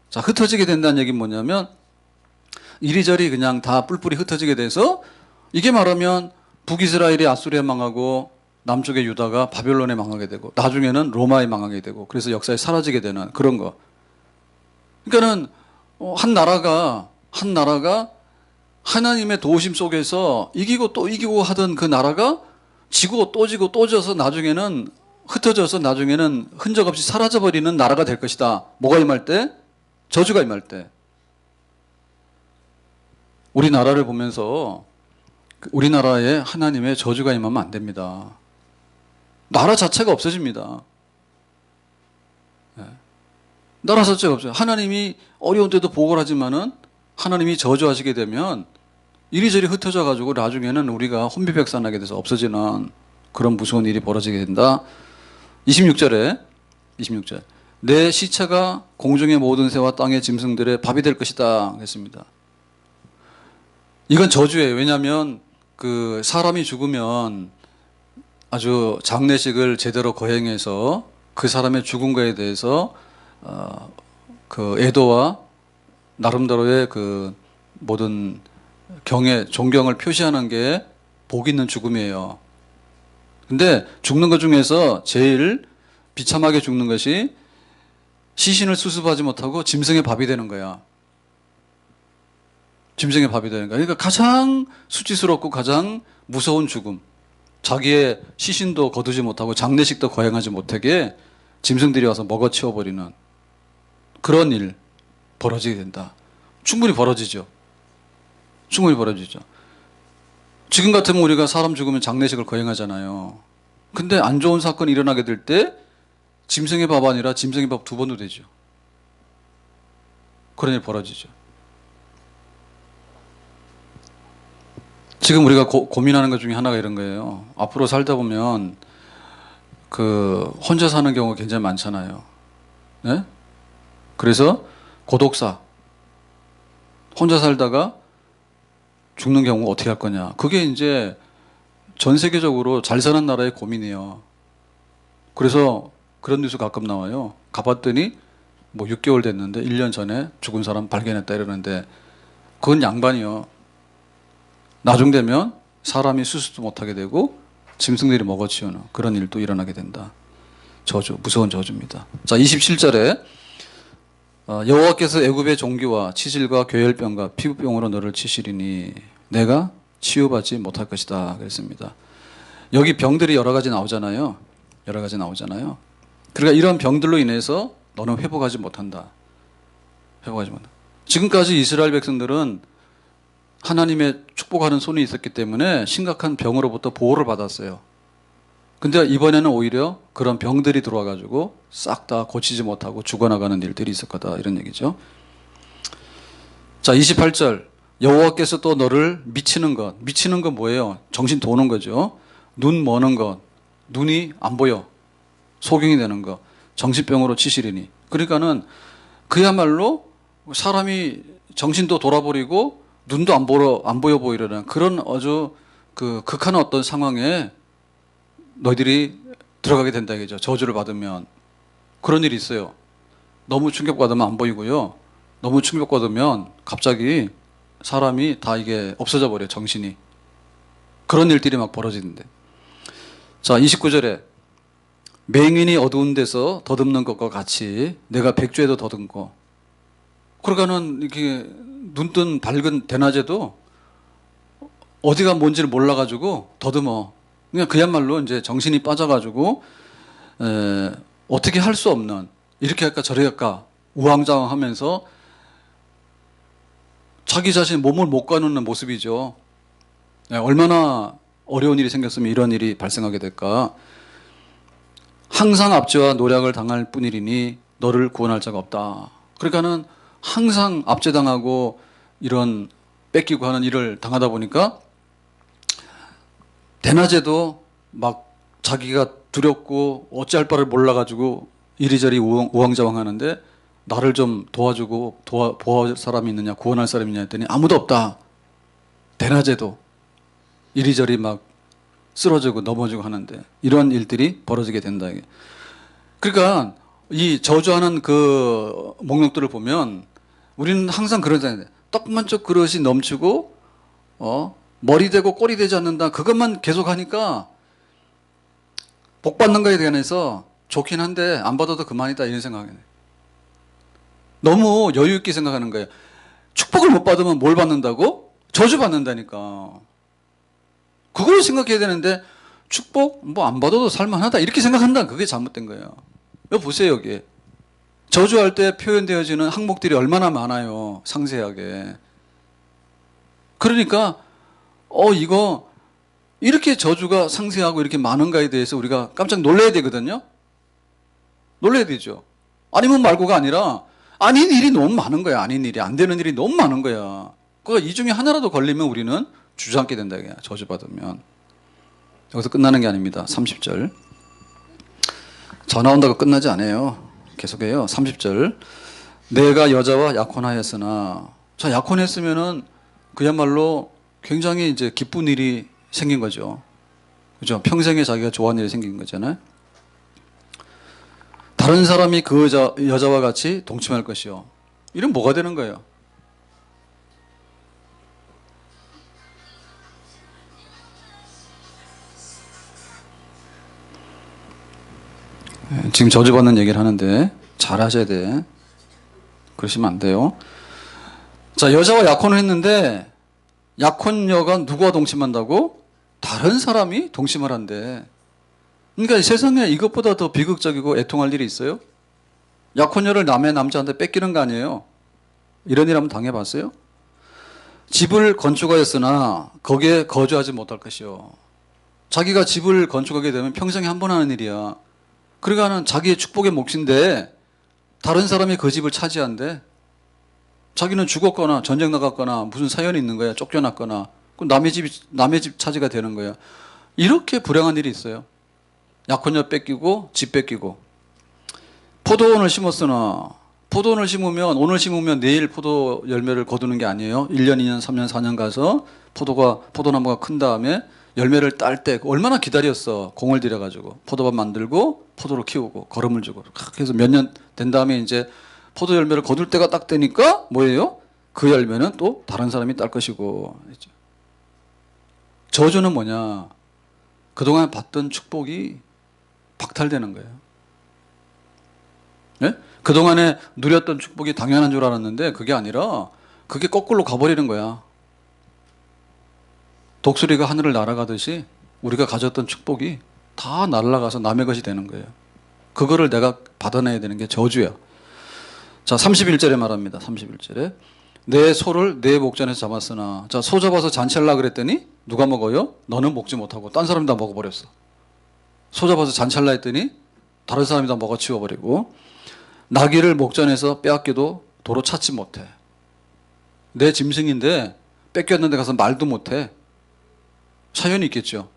자, 흩어지게 된다는 얘기는 뭐냐면 이리저리 그냥 다 뿔뿔이 흩어지게 돼서 이게 말하면 북이스라엘이 아수리에 망하고 남쪽의 유다가 바벨론에 망하게 되고 나중에는 로마에 망하게 되고 그래서 역사에 사라지게 되는 그런 거. 그러니까는 한 나라가 하나님의 도우심 속에서 이기고 또 이기고 하던 그 나라가 지고 또 지고 또 져서 나중에는 흩어져서 나중에는 흔적 없이 사라져버리는 나라가 될 것이다. 뭐가 임할 때? 저주가 임할 때. 우리나라를 보면서 우리나라에 하나님의 저주가 임하면 안 됩니다. 나라 자체가 없어집니다. 나라 자체가 없어요. 하나님이 어려운 때도 보고를 하지만은 하나님이 저주하시게 되면 이리저리 흩어져 가지고 나중에는 우리가 혼비백산하게 돼서 없어지는 그런 무서운 일이 벌어지게 된다. 26절 내 시체가 공중의 모든 새와 땅의 짐승들의 밥이 될 것이다 했습니다. 이건 저주예요. 왜냐하면 그 사람이 죽으면 아주 장례식을 제대로 거행해서 그 사람의 죽은 거에 대해서 그 애도와 나름대로의 그 모든 존경을 표시하는 게 복 있는 죽음이에요. 근데 죽는 것 중에서 제일 비참하게 죽는 것이 시신을 수습하지 못하고 짐승의 밥이 되는 거야. 짐승의 밥이 되는 거야. 그러니까 가장 수치스럽고 가장 무서운 죽음. 자기의 시신도 거두지 못하고 장례식도 거행하지 못하게 짐승들이 와서 먹어치워버리는 그런 일 벌어지게 된다. 충분히 벌어지죠. 충분히 벌어지죠. 지금 같으면 우리가 사람 죽으면 장례식을 거행하잖아요. 근데 안 좋은 사건이 일어나게 될 때 짐승의 밥 아니라 짐승의 밥 2번도 되죠. 그런 일 벌어지죠. 지금 우리가 고민하는 것 중에 하나가 이런 거예요. 앞으로 살다 보면 그 혼자 사는 경우가 굉장히 많잖아요. 네? 그래서 고독사, 혼자 살다가 죽는 경우가 어떻게 할 거냐. 그게 이제 전 세계적으로 잘 사는 나라의 고민이에요. 그래서 그런 뉴스 가끔 나와요. 가봤더니 뭐 6개월 됐는데 1년 전에 죽은 사람 발견했다 이러는데 그건 양반이요. 나중 되면 사람이 수습도 못하게 되고 짐승들이 먹어치우는 그런 일도 일어나게 된다. 저주, 무서운 저주입니다. 자, 27절에 여호와께서 애굽의 종기와 치질과 괴혈병과 피부병으로 너를 치시리니 내가 치유받지 못할 것이다 그랬습니다. 여기 병들이 여러 가지 나오잖아요. 여러 가지 나오잖아요. 그러니까 이런 병들로 인해서 너는 회복하지 못한다. 회복하지 못한다. 지금까지 이스라엘 백성들은 하나님의 축복하는 손이 있었기 때문에 심각한 병으로부터 보호를 받았어요. 근데 이번에는 오히려 그런 병들이 들어와가지고 싹 다 고치지 못하고 죽어나가는 일들이 있을 거다. 이런 얘기죠. 자, 28절. 여호와께서 또 너를 미치는 것. 미치는 건 뭐예요? 정신 도는 거죠. 눈 머는 것. 눈이 안 보여. 소경이 되는 것. 정신병으로 치시리니. 그러니까는 그야말로 사람이 정신도 돌아버리고 눈도 안 보여 보이려는 그런 아주 그 극한 어떤 상황에 너희들이 들어가게 된다 이거죠. 저주를 받으면 그런 일이 있어요. 너무 충격받으면 안 보이고요. 너무 충격받으면 갑자기 사람이 다 이게 없어져 버려요. 정신이. 그런 일들이 막 벌어지는데. 자, 29절에 맹인이 어두운 데서 더듬는 것과 같이 내가 백주에도 더듬고. 그러니까는 이렇게 눈뜬 밝은 대낮에도 어디가 뭔지를 몰라가지고 더듬어. 그냥 그야말로 이제 정신이 빠져가지고 어떻게 할 수 없는, 이렇게 할까 저렇게 할까 우왕좌왕하면서 자기 자신 몸을 못 가누는 모습이죠. 얼마나 어려운 일이 생겼으면 이런 일이 발생하게 될까. 항상 압제와 노략을 당할 뿐이리니 너를 구원할 자가 없다. 그러니까는 항상 압제당하고 이런 뺏기고 하는 일을 당하다 보니까 대낮에도 막 자기가 두렵고 어찌할 바를 몰라가지고 이리저리 우왕좌왕하는데 나를 좀 도와주고 보호할 사람이 있느냐, 구원할 사람이 있느냐 했더니 아무도 없다. 대낮에도 이리저리 막 쓰러지고 넘어지고 하는데 이런 일들이 벌어지게 된다. 그러니까 이 저주하는 그 목록들을 보면 우리는 항상 그러잖아요. 떡만쪽 그릇이 넘치고 머리 되고 꼬리 되지 않는다. 그것만 계속 하니까 복 받는 거에 대해서 좋긴 한데 안 받아도 그만이다 이런 생각이네. 너무 여유 있게 생각하는 거예요. 축복을 못 받으면 뭘 받는다고? 저주 받는다니까. 그걸 생각해야 되는데 축복 뭐 안 받아도 살만하다 이렇게 생각한다. 그게 잘못된 거예요. 여기 보세요. 여기 저주할 때 표현되어지는 항목들이 얼마나 많아요. 상세하게. 그러니까 이거 이렇게 저주가 상세하고 이렇게 많은가에 대해서 우리가 깜짝 놀라야 되거든요. 놀라야 되죠. 아니면 말고가 아니라 아닌 일이 너무 많은 거야. 아닌 일이 안 되는 일이 너무 많은 거야. 그러니까 이 중에 하나라도 걸리면 우리는 주저앉게 된다. 저주받으면. 여기서 끝나는 게 아닙니다. 30절. 전화 온다고 끝나지 않아요. 계속해요. 30절. 내가 여자와 약혼하였으나. 자, 약혼했으면은 그야말로 굉장히 이제 기쁜 일이 생긴 거죠. 그죠? 평생에 자기가 좋아하는 일이 생긴 거잖아요. 다른 사람이 그 여자와 같이 동침할 것이요. 이런 뭐가 되는 거예요? 지금 저주받는 얘기를 하는데 잘 하셔야 돼. 그러시면 안 돼요. 자, 여자와 약혼을 했는데 약혼녀가 누구와 동침한다고? 다른 사람이 동침을 한대. 그러니까 세상에 이것보다 더 비극적이고 애통할 일이 있어요? 약혼녀를 남의 남자한테 뺏기는 거 아니에요? 이런 일 한번 당해봤어요? 집을 건축하였으나 거기에 거주하지 못할 것이요. 자기가 집을 건축하게 되면 평생에 한 번 하는 일이야. 그러니까는 자기의 축복의 몫인데 다른 사람이 그 집을 차지한대. 자기는 죽었거나 전쟁 나갔거나 무슨 사연이 있는 거야. 쫓겨났거나. 그럼 남의 집 차지가 되는 거야. 이렇게 불행한 일이 있어요. 약혼녀 뺏기고 집 뺏기고. 포도원을 심었으나 포도원을 심으면 오늘 심으면 내일 포도 열매를 거두는 게 아니에요. 1년, 2년, 3년, 4년 가서 포도나무가 큰 다음에 열매를 딸 때 얼마나 기다렸어. 공을 들여가지고 포도밭 만들고 포도를 키우고 거름을 주고 그래서 몇 년 된 다음에 이제 포도 열매를 거둘 때가 딱 되니까 뭐예요? 그 열매는 또 다른 사람이 딸 것이고. 저주는 뭐냐? 그동안 받던 축복이 박탈되는 거예요. 네? 그동안에 누렸던 축복이 당연한 줄 알았는데 그게 아니라 그게 거꾸로 가버리는 거야. 독수리가 하늘을 날아가듯이 우리가 가졌던 축복이 다 날아가서 남의 것이 되는 거예요. 그거를 내가 받아내야 되는 게 저주야. 자, 31절에 말합니다. 31절에 내 소를 내 목전에서 잡았으나. 자, 소 잡아서 잔치하려고 그랬더니 누가 먹어요? 너는 먹지 못하고 딴 사람이 다 먹어버렸어. 소 잡아서 잔치하려고 했더니 다른 사람이 다 먹어치워버리고 나귀를 목전에서 빼앗겨도 도로 찾지 못해. 내 짐승인데 뺏겼는데 가서 말도 못해. 사연이 있겠죠.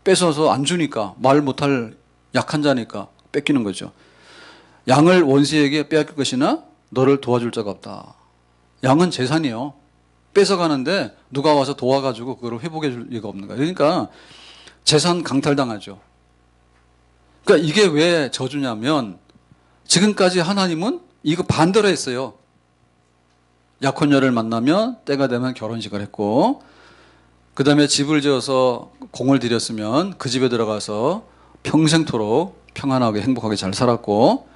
뺏어서 안 주니까 말 못할 약한 자니까 뺏기는 거죠. 양을 원수에게 빼앗길 것이나 너를 도와줄 자가 없다. 양은 재산이요. 뺏어가는데 누가 와서 도와가지고 그걸 회복해 줄 리가 없는 거야. 그러니까 재산 강탈당하죠. 그러니까 이게 왜 저주냐면 지금까지 하나님은 이거 반대로 했어요. 약혼녀를 만나면 때가 되면 결혼식을 했고 그 다음에 집을 지어서 공을 들였으면 그 집에 들어가서 평생토록 평안하게 행복하게 잘 살았고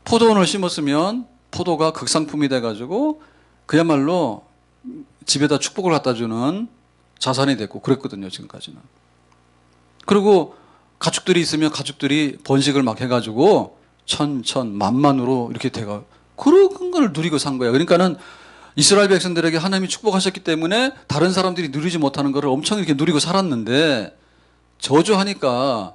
포도원을 심었으면 포도가 극상품이 돼가지고 그야말로 집에다 축복을 갖다 주는 자산이 됐고 그랬거든요. 지금까지는. 그리고 가축들이 있으면 가축들이 번식을 막 해가지고 만만으로 이렇게 돼가 그런 걸 누리고 산 거야. 그러니까는 이스라엘 백성들에게 하나님이 축복하셨기 때문에 다른 사람들이 누리지 못하는 것을 엄청 이렇게 누리고 살았는데 저주하니까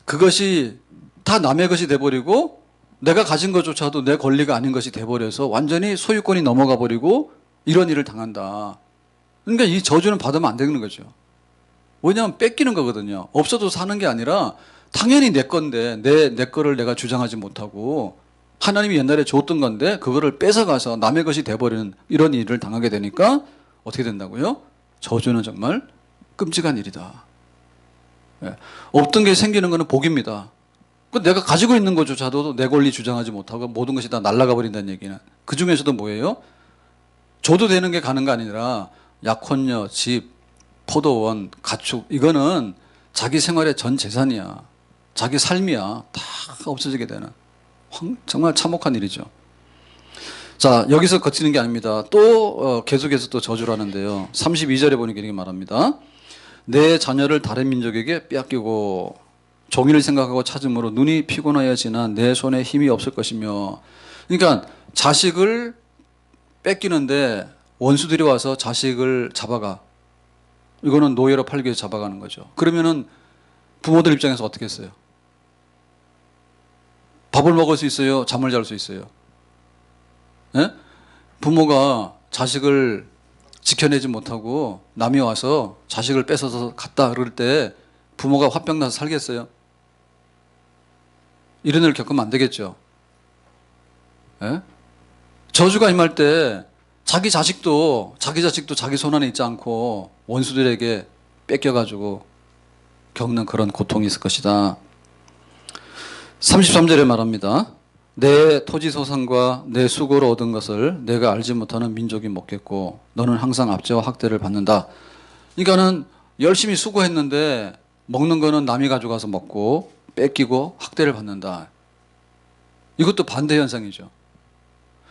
그것이 다 남의 것이 돼버리고 내가 가진 것조차도 내 권리가 아닌 것이 돼버려서 완전히 소유권이 넘어가 버리고 이런 일을 당한다. 그러니까 이 저주는 받으면 안 되는 거죠. 왜냐하면 뺏기는 거거든요. 없어도 사는 게 아니라 당연히 내 건데 내 거를 내가 주장하지 못하고 하나님이 옛날에 줬던 건데 그거를 뺏어가서 남의 것이 돼버리는 이런 일을 당하게 되니까 어떻게 된다고요? 저주는 정말 끔찍한 일이다. 예. 없던 게 생기는 것은 복입니다. 내가 가지고 있는 것조차도 내 권리 주장하지 못하고 모든 것이 다 날아가 버린다는 얘기는 그 중에서도 뭐예요? 줘도 되는 게 가는 거 아니라 약혼녀, 집, 포도원, 가축 이거는 자기 생활의 전 재산이야. 자기 삶이야. 다 없어지게 되는 정말 참혹한 일이죠. 자, 여기서 거치는 게 아닙니다. 또 계속해서 또 저주를 하는데요. 32절에 보니까 이렇게 말합니다. 내 자녀를 다른 민족에게 빼앗기고 종일 생각하고 찾음으로 눈이 피곤하여지나 내 손에 힘이 없을 것이며. 그러니까 자식을 뺏기는데 원수들이 와서 자식을 잡아가. 이거는 노예로 팔기 위해서 잡아가는 거죠. 그러면은 부모들 입장에서 어떻게 했어요? 밥을 먹을 수 있어요? 잠을 잘 수 있어요? 예? 부모가 자식을 지켜내지 못하고 남이 와서 자식을 뺏어서 갔다 그럴 때 부모가 화병 나서 살겠어요? 이런 일을 겪으면 안 되겠죠. 예? 저주가 임할 때 자기 자식도 자기 손 안에 있지 않고 원수들에게 뺏겨가지고 겪는 그런 고통이 있을 것이다. 33절에 말합니다. 내 토지 소산과 내 수고로 얻은 것을 내가 알지 못하는 민족이 먹겠고 너는 항상 압제와 학대를 받는다. 그러니까는 열심히 수고했는데 먹는 거는 남이 가져가서 먹고 뺏기고 학대를 받는다. 이것도 반대 현상이죠.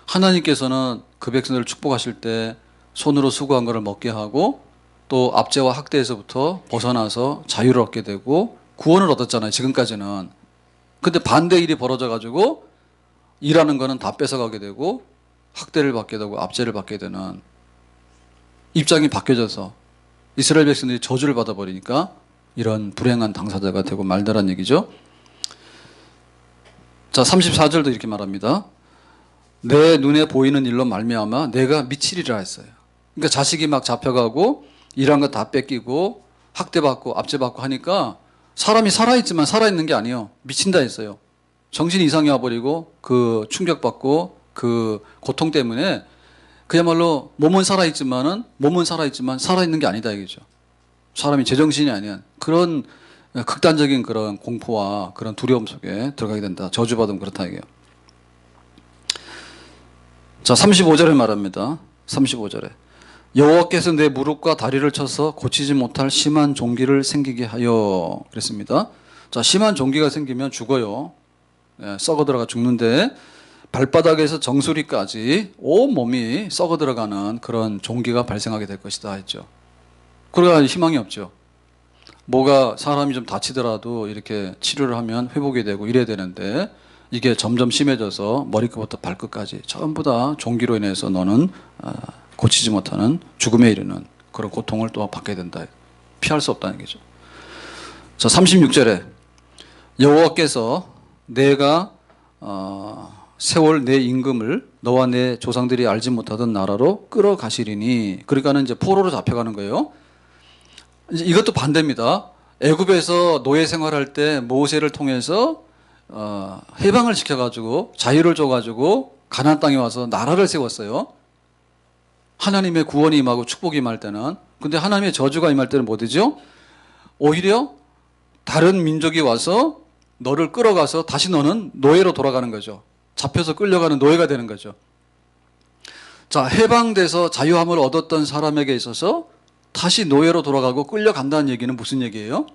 하나님께서는 그 백성들을 축복하실 때 손으로 수고한 것을 먹게 하고 또 압제와 학대에서부터 벗어나서 자유를 얻게 되고 구원을 얻었잖아요. 지금까지는. 근데 반대 일이 벌어져 가지고 일하는 거는 다 뺏어가게 되고 학대를 받게 되고 압제를 받게 되는 입장이 바뀌어져서 이스라엘 백성들이 저주를 받아버리니까 이런 불행한 당사자가 되고 말다란 얘기죠. 자, 34절도 이렇게 말합니다. 내 눈에 보이는 일로 말미암아 내가 미치리라 했어요. 그러니까 자식이 막 잡혀가고 일한 거 다 뺏기고 학대받고 압제받고 하니까 사람이 살아있지만 살아있는 게 아니에요. 미친다 했어요. 정신이 이상해 와버리고 그 충격받고 그 고통 때문에 그야말로 몸은 살아있지만 살아있는 게 아니다 이거죠. 사람이 제정신이 아닌 그런 극단적인 그런 공포와 그런 두려움 속에 들어가게 된다. 저주받으면 그렇다 이게요. 자, 35절에 말합니다. 35절에 여호와께서 내 무릎과 다리를 쳐서 고치지 못할 심한 종기를 생기게 하여 그랬습니다. 자, 심한 종기가 생기면 죽어요. 예, 썩어 들어가 죽는데 발바닥에서 정수리까지 온 몸이 썩어 들어가는 그런 종기가 발생하게 될 것이다 했죠. 그러나 희망이 없죠. 뭐가 사람이 좀 다치더라도 이렇게 치료를 하면 회복이 되고 이래야 되는데 이게 점점 심해져서 머리끝부터 발끝까지 전부 다 종기로 인해서 너는 고치지 못하는 죽음에 이르는 그런 고통을 또 받게 된다. 피할 수 없다는 거죠. 자, 36절에 여호와께서 내가 세월 내 임금을 너와 내 조상들이 알지 못하던 나라로 끌어가시리니. 그러니까는 이제 포로로 잡혀가는 거예요. 이제 이것도 반대입니다. 애굽에서 노예 생활할 때 모세를 통해서 해방을 시켜가지고 자유를 줘가지고 가나안 땅에 와서 나라를 세웠어요. 하나님의 구원이 임하고 축복이 임할 때는. 근데 하나님의 저주가 임할 때는 뭐 되죠? 오히려 다른 민족이 와서 너를 끌어가서 다시 너는 노예로 돌아가는 거죠. 잡혀서 끌려가는 노예가 되는 거죠. 자, 해방돼서 자유함을 얻었던 사람에게 있어서 다시 노예로 돌아가고 끌려간다는 얘기는 무슨 얘기예요?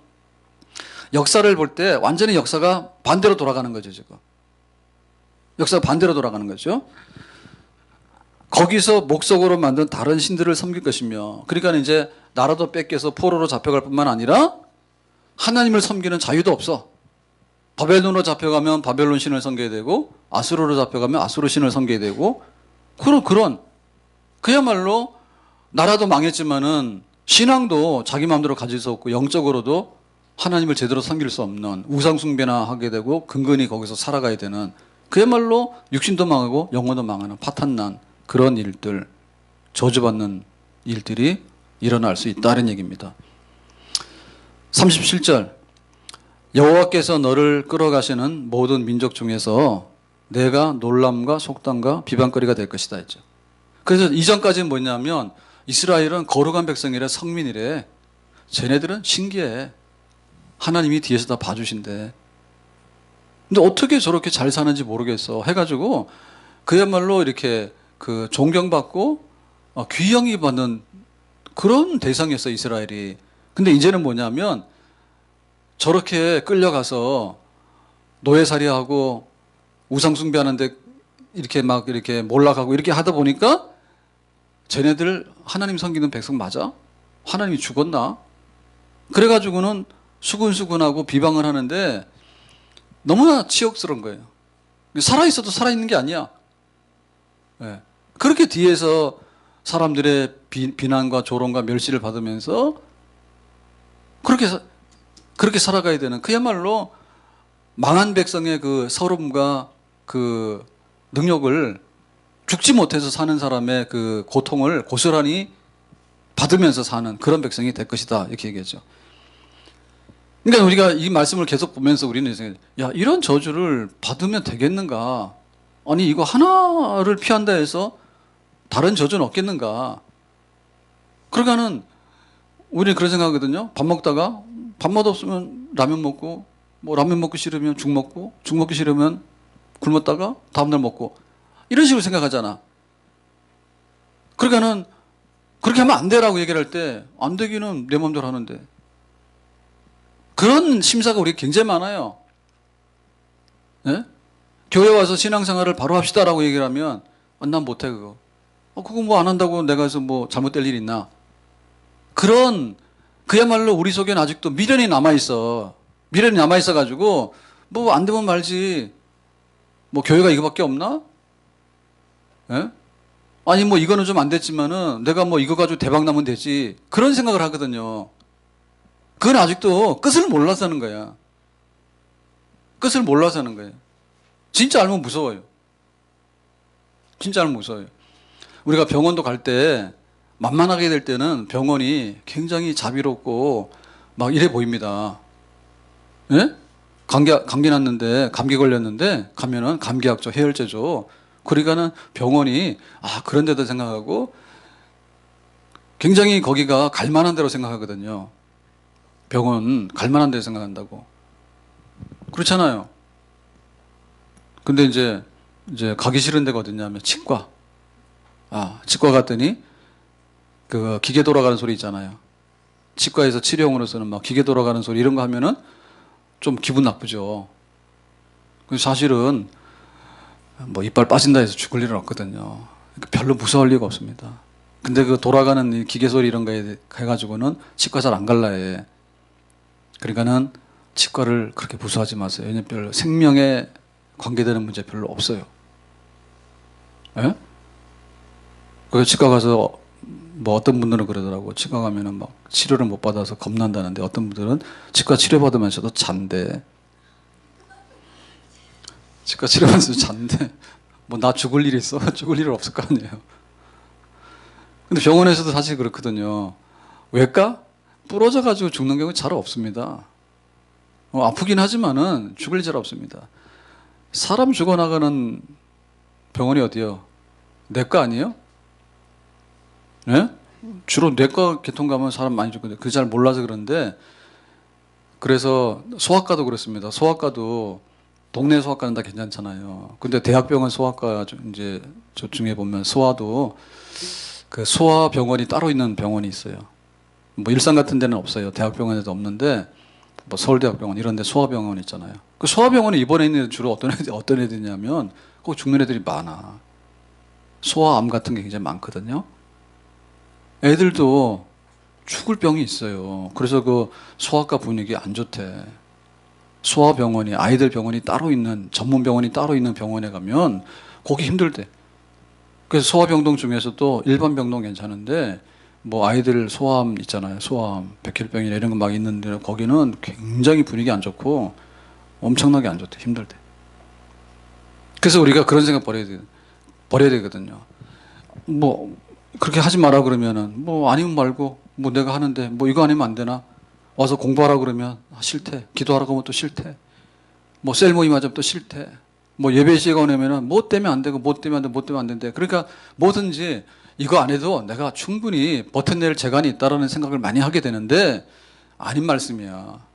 역사를 볼 때 완전히 역사가 반대로 돌아가는 거죠, 지금. 역사가 반대로 돌아가는 거죠. 거기서 목석으로 만든 다른 신들을 섬길 것이며, 그러니까 이제 나라도 뺏겨서 포로로 잡혀갈 뿐만 아니라 하나님을 섬기는 자유도 없어. 바벨론으로 잡혀가면 바벨론 신을 섬겨야 되고, 아수르로 잡혀가면 아수르 신을 섬겨야 되고, 그런 그야말로 나라도 망했지만은 신앙도 자기 마음대로 가질 수 없고 영적으로도 하나님을 제대로 섬길 수 없는 우상 숭배나 하게 되고 근근히 거기서 살아가야 되는 그야말로 육신도 망하고 영혼도 망하는 파탄난 그런 일들, 저주받는 일들이 일어날 수 있다는 얘기입니다. 37절 여호와께서 너를 끌어가시는 모든 민족 중에서 내가 놀람과 속담과 비방거리가 될 것이다 했죠. 그래서 이전까지는 뭐냐면 이스라엘은 거룩한 백성이래, 성민이래. 쟤네들은 신기해. 하나님이 뒤에서 다 봐주신대. 근데 어떻게 저렇게 잘 사는지 모르겠어 해가지고 그야말로 이렇게 그 존경받고 귀영이 받는 그런 대상이었어 이스라엘이. 근데 이제는 뭐냐면 저렇게 끌려가서 노예살이하고 우상숭배하는데 이렇게 막 이렇게 몰락하고 이렇게 하다 보니까 쟤네들 하나님 섬기는 백성 맞아? 하나님이 죽었나? 그래가지고는 수근수근하고 비방을 하는데 너무나 치욕스러운 거예요. 살아있어도 살아있는 게 아니야. 네. 그렇게 뒤에서 사람들의 비난과 조롱과 멸시를 받으면서 그렇게 살아가야 되는 그야말로 망한 백성의 그 서름과 그 능력을 죽지 못해서 사는 사람의 그 고통을 고스란히 받으면서 사는 그런 백성이 될 것이다 이렇게 얘기했죠. 그러니까 우리가 이 말씀을 계속 보면서 우리는 야 이런 저주를 받으면 되겠는가? 아니 이거 하나를 피한다 해서 다른 저주는 없겠는가? 그러니까는 우리는 그런 생각하거든요. 밥 먹다가 밥맛 없으면 라면 먹고 뭐 라면 먹기 싫으면 죽 먹고 죽 먹기 싫으면 굶었다가 다음날 먹고 이런 식으로 생각하잖아. 그러니까는 그렇게 하면 안 되라고 얘기를 할 때 안 되기는 내 마음대로 하는데 그런 심사가 우리 굉장히 많아요. 네? 교회 와서 신앙생활을 바로 합시다라고 얘기를 하면 난 못해 그거. 그거 뭐 안 한다고 내가 해서 뭐 잘못될 일 있나? 그런 그야말로 우리 속에는 아직도 미련이 남아있어. 미련이 남아있어가지고 뭐 안 되면 말지. 뭐 교회가 이거밖에 없나? 예? 아니 뭐 이거는 좀 안 됐지만은 내가 뭐 이거 가지고 대박 나면 되지. 그런 생각을 하거든요. 그건 아직도 끝을 몰라서 하는 거야. 끝을 몰라서 하는 거예요. 진짜 알면 무서워요. 진짜 알면 무서워요. 우리가 병원도 갈 때 만만하게 될 때는 병원이 굉장히 자비롭고 막 이래 보입니다. 예? 감기 났는데, 감기 걸렸는데, 가면은 감기약줘, 해열제죠. 그러니까는 병원이, 그런 데도 생각하고, 굉장히 거기가 갈만한 데로 생각하거든요. 병원, 갈만한 데로 생각한다고. 그렇잖아요. 근데 이제 가기 싫은 데가 어딨냐면, 치과. 치과 갔더니, 그 기계 돌아가는 소리 있잖아요. 치과에서 치료용으로서는 막 기계 돌아가는 소리 이런 거 하면은 좀 기분 나쁘죠. 사실은 뭐 이빨 빠진다 해서 죽을 일은 없거든요. 별로 무서울 리가 없습니다. 근데 그 돌아가는 이 기계 소리 이런 거에 해가지고는 치과 잘 안 갈라 해. 그러니까는 치과를 그렇게 무서워하지 마세요. 왜냐면 별로 생명에 관계되는 문제 별로 없어요. 예? 그래서 치과 가서 뭐 어떤 분들은 그러더라고. 치과 가면은 막 치료를 못 받아서 겁난다는데 어떤 분들은 치과 치료받으면서도 잔대. 치과 치료받으면서 잔대. 뭐 나 죽을 일이 있어? 죽을 일은 없을 거 아니에요. 근데 병원에서도 사실 그렇거든요. 왜일까? 부러져가지고 죽는 경우 잘 없습니다. 아프긴 하지만은 죽을 일 잘 없습니다. 사람 죽어나가는 병원이 어디요? 내과 아니에요? 네? 주로 내과 개통 가면 사람 많이 죽거든요. 그 잘 몰라서 그런데 그래서 소아과도 그렇습니다. 소아과도 동네 소아과는 다 괜찮잖아요. 근데 대학병원 소아과 이제 저 중에 보면 소아도 그 소아병원이 따로 있는 병원이 있어요. 뭐 일산 같은 데는 없어요. 대학병원에도 없는데 뭐 서울대학병원 이런 데 소아병원 있잖아요. 그 소아병원에 입원해 있는 애들 주로 어떤 애들이냐면 꼭 죽는 애들이 많아. 소아암 같은 게 굉장히 많거든요. 애들도 죽을 병이 있어요. 그래서 그 소아과 분위기 안 좋대. 소아병원이, 아이들 병원이 따로 있는, 전문 병원이 따로 있는 병원에 가면 거기 힘들대. 그래서 소아병동 중에서도 일반 병동 괜찮은데 뭐 아이들 소아암 있잖아요. 소아암, 백혈병이나 이런 거 막 있는데 거기는 굉장히 분위기 안 좋고 엄청나게 안 좋대. 힘들대. 그래서 우리가 그런 생각 버려야 되거든요. 뭐 그렇게 하지 마라 그러면은 뭐 아니면 말고 뭐 내가 하는데 뭐 이거 아니면 안 되나? 와서 공부하라고 그러면 싫대. 기도하라고 하면 또 싫대. 뭐 셀 모임 하자면 또 싫대. 뭐 예배 시간 오면은 뭐 때문에 안 되고 뭐 때문에 안 되고 뭐 때문에 안 된대. 그러니까 뭐든지 이거 안 해도 내가 충분히 버텨낼 재간이 있다라는 생각을 많이 하게 되는데 아닌 말씀이야.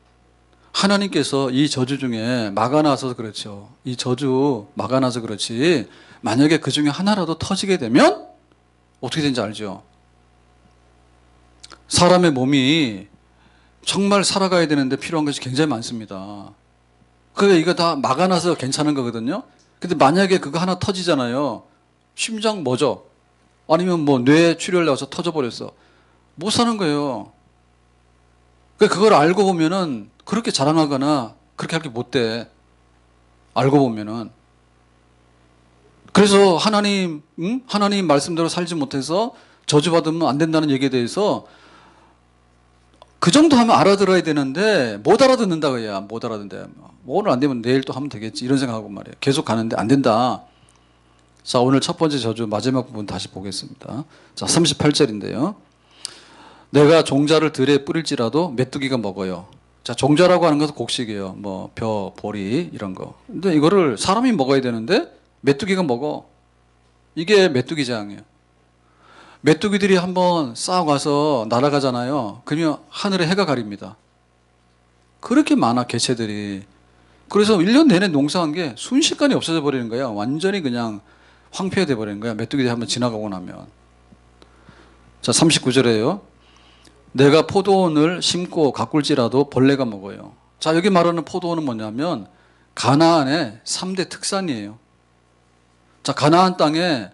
하나님께서 이 저주 중에 막아놔서 그렇죠. 이 저주 막아놔서 그렇지. 만약에 그 중에 하나라도 터지게 되면 어떻게 되는지 알죠? 사람의 몸이 정말 살아가야 되는데 필요한 것이 굉장히 많습니다. 그게 이거 다 막아놔서 괜찮은 거거든요. 근데 만약에 그거 하나 터지잖아요. 심장 멎어. 아니면 뭐 뇌 출혈 나서 터져버렸어. 못 사는 거예요. 그걸 알고 보면은 그렇게 자랑하거나 그렇게 할 게 못 돼. 알고 보면은. 그래서 하나님 말씀대로 살지 못해서 저주받으면 안 된다는 얘기에 대해서 그 정도 하면 알아들어야 되는데 못 알아듣는다 그야. 못 알아듣는다. 뭐 오늘 안 되면 내일 또 하면 되겠지. 이런 생각하고 말이에요. 계속 가는데 안 된다. 자, 오늘 첫 번째 저주 마지막 부분 다시 보겠습니다. 자, 38절인데요. 내가 종자를 들에 뿌릴지라도 메뚜기가 먹어요. 자, 종자라고 하는 것은 곡식이에요. 뭐 벼, 보리 이런 거. 근데 이거를 사람이 먹어야 되는데 메뚜기가 먹어. 이게 메뚜기 재앙이에요. 메뚜기들이 한번 싹 와서 날아가잖아요. 그러면 하늘에 해가 가립니다. 그렇게 많아 개체들이. 그래서 1년 내내 농사한 게 순식간에 없어져 버리는 거야. 완전히 그냥 황폐돼 버리는 거야. 메뚜기들이 한번 지나가고 나면. 자, 39절에요. 내가 포도원을 심고 가꿀지라도 벌레가 먹어요. 자, 여기 말하는 포도원은 뭐냐면 가나안의 3대 특산이에요. 자, 가나안 땅의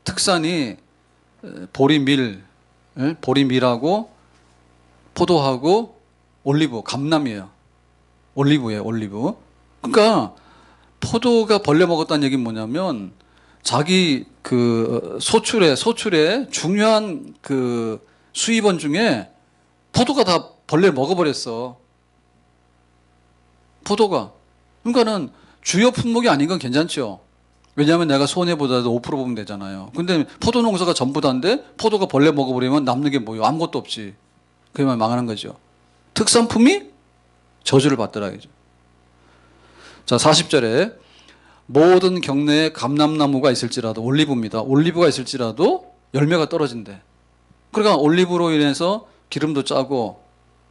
특산이 보리밀하고 포도하고 올리브, 감남이에요. 올리브예요, 올리브. 그러니까 포도가 벌레 먹었다는 얘기는 뭐냐면 자기 그 소출에 중요한 그 수입원 중에 포도가 다 벌레를 먹어버렸어. 포도가. 그러니까는 주요 품목이 아닌 건 괜찮죠. 왜냐하면 내가 손해보다도 5% 보면 되잖아요. 근데 포도 농사가 전부 다인데 포도가 벌레 먹어버리면 남는 게 뭐예요? 아무것도 없지. 그러면 망하는 거죠. 특산품이 저주를 받더라 이죠. 자, 40절에 모든 경내에 감람나무가 있을지라도 올리브입니다. 올리브가 있을지라도 열매가 떨어진대. 그러니까 올리브로 인해서 기름도 짜고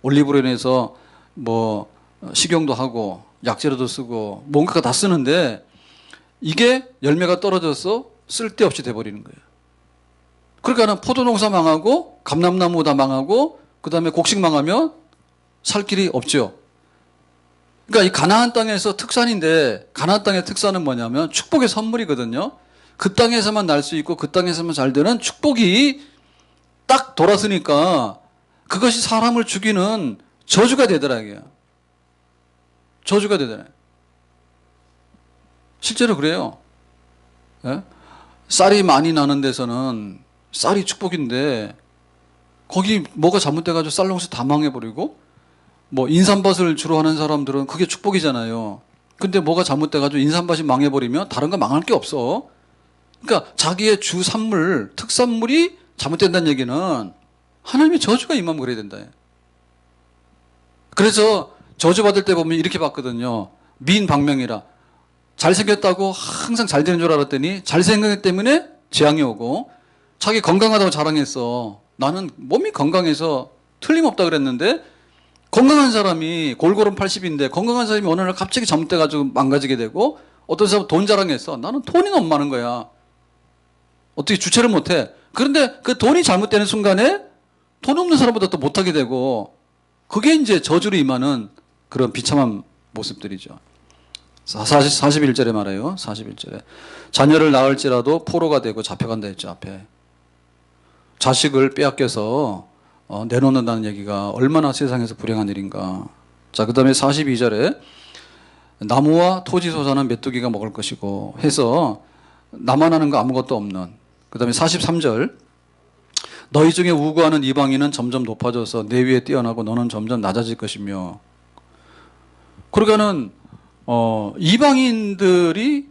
올리브로 인해서 뭐 식용도 하고 약재로도 쓰고 뭔가가 다 쓰는데 이게 열매가 떨어져서 쓸데없이 돼버리는 거예요. 그러니까 포도 농사 망하고 감람나무 다 망하고 그 다음에 곡식 망하면 살 길이 없죠. 그러니까 이 가나안 땅에서 특산인데 가나안 땅의 특산은 뭐냐면 축복의 선물이거든요. 그 땅에서만 날 수 있고 그 땅에서만 잘 되는 축복이 딱 돌았으니까 그것이 사람을 죽이는 저주가 되더라고요. 저주가 되더라고요. 실제로 그래요. 예? 쌀이 많이 나는 데서는 쌀이 축복인데 거기 뭐가 잘못돼가지고 쌀 농사 다 망해버리고 뭐 인삼밭을 주로 하는 사람들은 그게 축복이잖아요. 근데 뭐가 잘못돼가지고 인삼밭이 망해버리면 다른 거 망할 게 없어. 그러니까 자기의 주 산물, 특산물이 잘못된다는 얘기는 하나님의 저주가 임하면 그래야 된다. 그래서 저주받을 때 보면 이렇게 봤거든요. 미인방명이라. 잘생겼다고 항상 잘 되는 줄 알았더니 잘생겼기 때문에 재앙이 오고 자기 건강하다고 자랑했어. 나는 몸이 건강해서 틀림없다 그랬는데 건강한 사람이 골고루 80인데 건강한 사람이 어느 날 갑자기 잘못돼가지고 망가지게 되고 어떤 사람은 돈 자랑했어. 나는 돈이 너무 많은 거야. 어떻게 주체를 못해. 그런데 그 돈이 잘못되는 순간에 돈 없는 사람보다 또 못하게 되고 그게 이제 저주로 임하는 그런 비참한 모습들이죠. 41절에 말해요. 41절에. 자녀를 낳을지라도 포로가 되고 잡혀간다 했죠. 앞에. 자식을 빼앗겨서 내놓는다는 얘기가 얼마나 세상에서 불행한 일인가. 자, 그 다음에 42절에 나무와 토지 소산은 메뚜기가 먹을 것이고 해서 나만 하는 거 아무것도 없는. 그 다음에 43절 너희 중에 우고하는 이방인은 점점 높아져서 내 위에 뛰어나고 너는 점점 낮아질 것이며. 그러니까는 이방인들이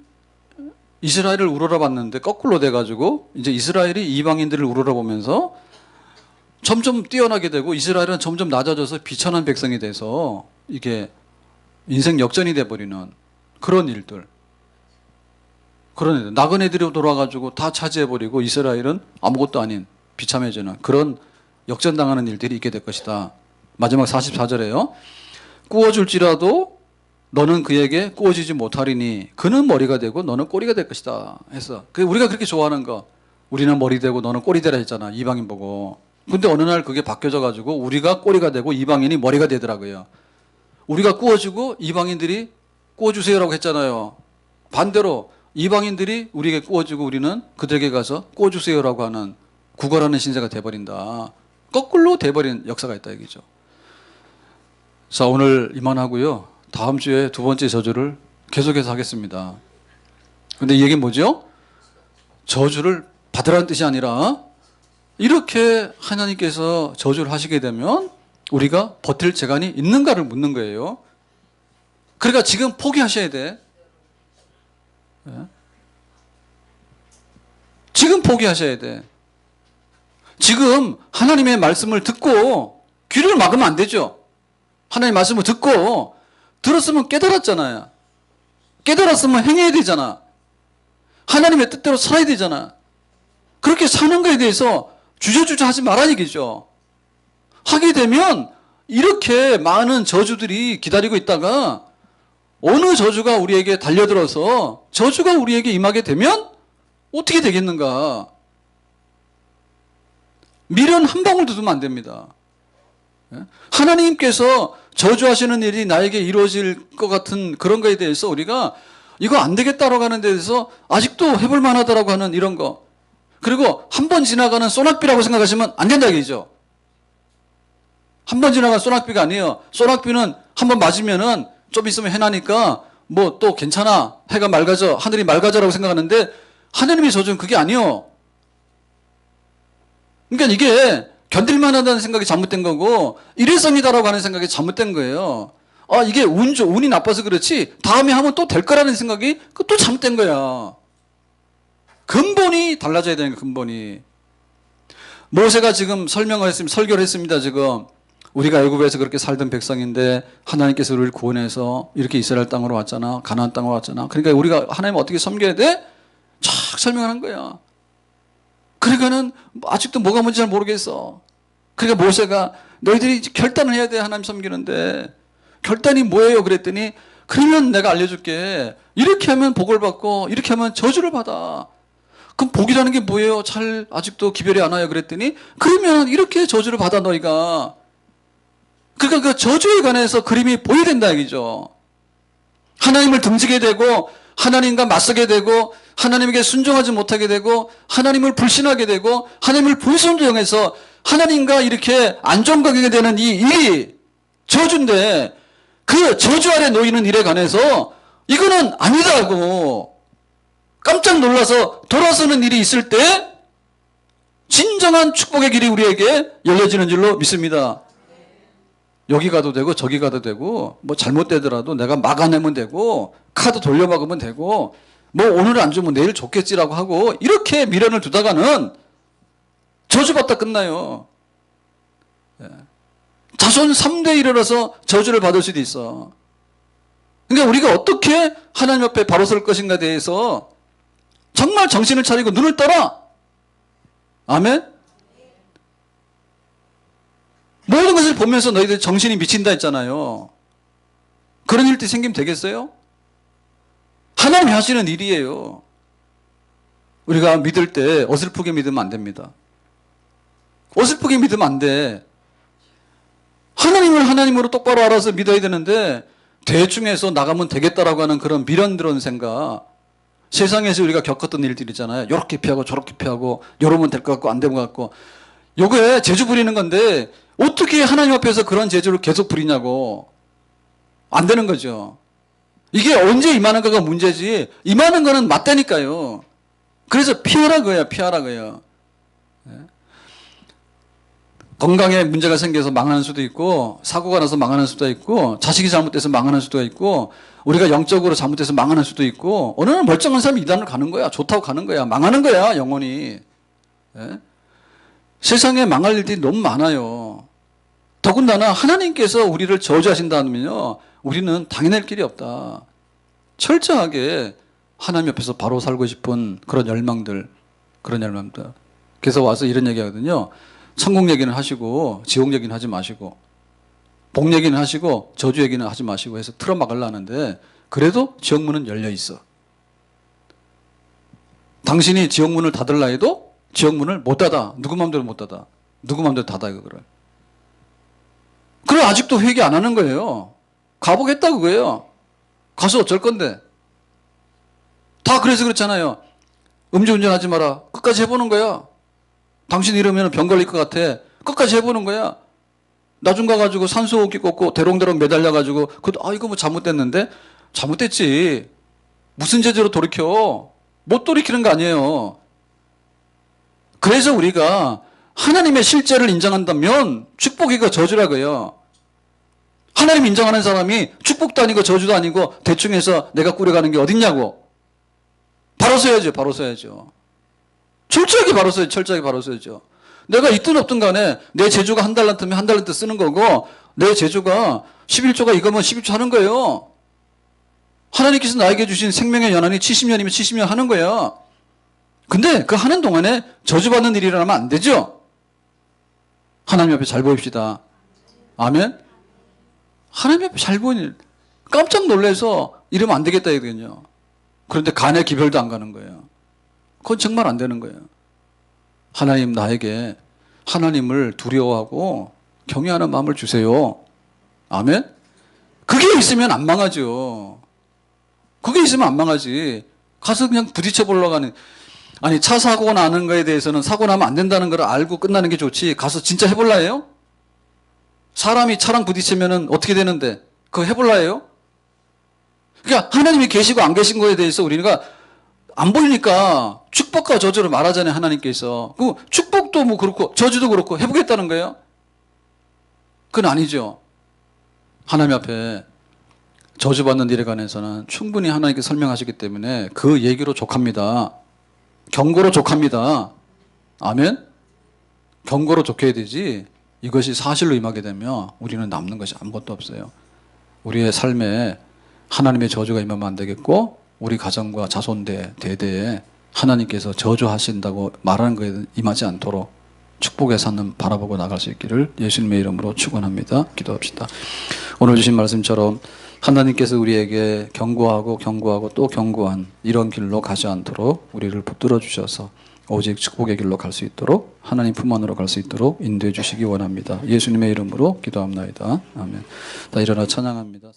이스라엘을 우러러봤는데 거꾸로 돼가지고 이제 이스라엘이 이방인들을 우러러보면서 점점 뛰어나게 되고 이스라엘은 점점 낮아져서 비천한 백성이 돼서 이게 인생 역전이 돼버리는 그런 일들. 그런 애들. 나그네들이 돌아가지고 다 차지해버리고 이스라엘은 아무것도 아닌 비참해지는 그런 역전당하는 일들이 있게 될 것이다. 마지막 44절에요. 꾸어줄지라도 너는 그에게 꾸어지지 못하리니 그는 머리가 되고 너는 꼬리가 될 것이다 해서 우리가 그렇게 좋아하는 거 우리는 머리 되고 너는 꼬리 되라 했잖아. 이방인 보고. 근데 어느 날 그게 바뀌어져 가지고 우리가 꼬리가 되고 이방인이 머리가 되더라고요. 우리가 꾸어지고 이방인들이 꾸어주세요라고 했잖아요. 반대로 이방인들이 우리에게 꾸어지고 우리는 그들에게 가서 꾸어주세요라고 하는 구걸하는 신세가 돼버린다. 거꾸로 돼버린 역사가 있다 얘기죠. 자, 오늘 이만하고요. 다음 주에 두 번째 저주를 계속해서 하겠습니다. 근데 이 얘기는 뭐죠? 저주를 받으라는 뜻이 아니라 이렇게 하나님께서 저주를 하시게 되면 우리가 버틸 재간이 있는가를 묻는 거예요. 그러니까 지금 포기하셔야 돼. 지금 포기하셔야 돼. 지금 하나님의 말씀을 듣고 귀를 막으면 안 되죠. 하나님의 말씀을 듣고 들었으면 깨달았잖아요. 깨달았으면 행해야 되잖아. 하나님의 뜻대로 살아야 되잖아. 그렇게 사는 거에 대해서 주저주저 하지 말아 얘기죠. 하게 되면 이렇게 많은 저주들이 기다리고 있다가 어느 저주가 우리에게 달려들어서 저주가 우리에게 임하게 되면 어떻게 되겠는가? 미련 한 방울도 두면 안 됩니다. 하나님께서 저주하시는 일이 나에게 이루어질 것 같은 그런 거에 대해서 우리가 이거 안 되겠다라고 하는 데 대해서 아직도 해볼 만하다라고 하는 이런 거. 그리고 한 번 지나가는 소낙비라고 생각하시면 안 된다 얘기죠. 한 번 지나가는 소낙비가 아니에요. 소낙비는 한 번 맞으면은 좀 있으면 해나니까 뭐 또 괜찮아. 해가 맑아져. 하늘이 맑아져라고 생각하는데 하나님의 저주는 그게 아니에요. 그러니까 이게 견딜만 하다는 생각이 잘못된 거고 일회성이다라고 하는 생각이 잘못된 거예요. 아, 이게 운이 나빠서 그렇지 다음에 하면 또 될 거라는 생각이 또 잘못된 거야. 근본이 달라져야 되는 거야. 근본이. 모세가 지금 설명을 했습니다. 설교를 했습니다. 지금 우리가 애굽에서 그렇게 살던 백성인데 하나님께서 우리를 구원해서 이렇게 이스라엘 땅으로 왔잖아. 가나안 땅으로 왔잖아. 그러니까 우리가 하나님을 어떻게 섬겨야 돼? 쫙 설명하는 거야. 그러니까는 아직도 뭐가 뭔지 잘 모르겠어. 그러니까 모세가 너희들이 결단을 해야 돼. 하나님 섬기는데. 결단이 뭐예요? 그랬더니 그러면 내가 알려줄게. 이렇게 하면 복을 받고 이렇게 하면 저주를 받아. 그럼 복이라는 게 뭐예요? 잘 아직도 기별이 안 와요. 그랬더니 그러면 이렇게 저주를 받아 너희가. 그러니까 그 저주에 관해서 그림이 보여야 된다 얘기죠. 하나님을 등지게 되고 하나님과 맞서게 되고 하나님에게 순종하지 못하게 되고 하나님을 불신하게 되고 하나님을 불순종해서 하나님과 이렇게 안 정거하게 되는 이 일이 저주인데 그 저주 아래 놓이는 일에 관해서 이거는 아니다고 깜짝 놀라서 돌아서는 일이 있을 때 진정한 축복의 길이 우리에게 열려지는 줄로 믿습니다. 여기 가도 되고 저기 가도 되고 뭐 잘못되더라도 내가 막아내면 되고 카드 돌려막으면 되고 뭐 오늘 안 주면 내일 줬겠지라고 하고 이렇게 미련을 두다가는 저주받다 끝나요. 자손 3대 1이라서 저주를 받을 수도 있어. 그러니까 우리가 어떻게 하나님 앞에 바로 설 것인가에 대해서 정말 정신을 차리고 눈을 떠라. 아멘? 모든 것을 보면서 너희들 정신이 미친다 했잖아요. 그런 일들이 생기면 되겠어요? 하나님이 하시는 일이에요. 우리가 믿을 때 어설프게 믿으면 안 됩니다. 어설프게 믿으면 안 돼. 하나님을 하나님으로 똑바로 알아서 믿어야 되는데 대충 해서 나가면 되겠다라고 하는 그런 미련 들은 생각. 세상에서 우리가 겪었던 일들이잖아요. 요렇게 피하고 저렇게 피하고 요러면 될 것 같고 안 될 것 같고. 요게 재주 부리는 건데 어떻게 하나님 앞에서 그런 재주를 계속 부리냐고. 안 되는 거죠. 이게 언제 임하는가가 문제지 임하는 거는 맞다니까요. 그래서 피하라고요. 피하라고요. 건강에 문제가 생겨서 망하는 수도 있고 사고가 나서 망하는 수도 있고 자식이 잘못돼서 망하는 수도 있고 우리가 영적으로 잘못돼서 망하는 수도 있고 어느 날 멀쩡한 사람이 이단을 가는 거야. 좋다고 가는 거야. 망하는 거야. 영원히. 세상에 망할 일들이 너무 많아요. 더군다나 하나님께서 우리를 저주하신다면요, 우리는 당해낼 길이 없다. 철저하게 하나님 옆에서 바로 살고 싶은 그런 열망들. 그래서 와서 이런 얘기 하거든요. 천국 얘기는 하시고 지옥 얘기는 하지 마시고 복 얘기는 하시고 저주 얘기는 하지 마시고 해서 틀어막으려 하는데, 그래도 지옥 문은 열려 있어. 당신이 지옥 문을 닫으려 해도 지옥 문을 못 닫아. 누구 마음대로 못 닫아. 누구 마음대로 닫아, 그거를. 그래, 아직도 회개 안 하는 거예요. 가보겠다 그거예요. 가서 어쩔 건데. 다 그래서 그렇잖아요. 음주운전하지 마라. 끝까지 해보는 거야. 당신 이러면 병 걸릴 것 같아. 끝까지 해보는 거야. 나중 가가지고 산소호흡기 꽂고 대롱대롱 매달려가지고 이거 뭐 잘못됐는데? 잘못됐지. 무슨 죄로 돌이켜? 못 돌이키는 거 아니에요. 그래서 우리가 하나님의 실제를 인정한다면 축복이고 저주라고요. 하나님 인정하는 사람이 축복도 아니고 저주도 아니고 대충 해서 내가 꾸려가는 게 어딨냐고. 바로 서야죠. 철저하게 바로 서야죠. 내가 있든 없든 간에 내 재주가 한 달란트면 한 달란트 쓰는 거고, 내 재주가 11조가 이거면 11조 하는 거예요. 하나님께서 나에게 주신 생명의 연한이 70년이면 70년 하는 거야. 근데 그 하는 동안에 저주받는 일이 일어나면 안 되죠. 하나님 앞에 잘 보입시다. 아멘. 하나님 앞에 잘 보이는 일. 깜짝 놀라서 이러면 안 되겠다 이거든요. 그런데 간의 기별도 안 가는 거예요. 그건 정말 안 되는 거예요. 하나님, 나에게 하나님을 두려워하고 경외하는 마음을 주세요. 아멘. 그게 있으면 안 망하죠. 그게 있으면 안 망하지. 가서 그냥 부딪혀 보려고 하는. 아니, 차 사고 나는 거에 대해서는 사고 나면 안 된다는 걸 알고 끝나는 게 좋지. 가서 진짜 해볼라 해요? 사람이 차랑 부딪히면 어떻게 되는데 그거 해볼라 해요? 그러니까 하나님이 계시고 안 계신 거에 대해서 우리가 안 보이니까 축복과 저주를 말하잖아요, 하나님께서. 그 축복도 뭐 그렇고 저주도 그렇고 해보겠다는 거예요? 그건 아니죠. 하나님 앞에 저주받는 일에 관해서는 충분히 하나님께 설명하시기 때문에 그 얘기로 족합니다. 경고로 족합니다. 아멘? 경고로 족해야 되지, 이것이 사실로 임하게 되면 우리는 남는 것이 아무것도 없어요. 우리의 삶에 하나님의 저주가 임하면 안 되겠고, 우리 가정과 자손대 대대에 하나님께서 저주하신다고 말하는 것에 임하지 않도록 축복의 산을 바라보고 나갈 수 있기를 예수님의 이름으로 축원합니다. 기도합시다. 오늘 주신 말씀처럼 하나님께서 우리에게 경고하고 또 경고한 이런 길로 가지 않도록 우리를 붙들어 주셔서 오직 축복의 길로 갈 수 있도록, 하나님 품 안으로 갈 수 있도록 인도해 주시기 원합니다. 예수님의 이름으로 기도합나이다. 아멘. 다 일어나 찬양합니다.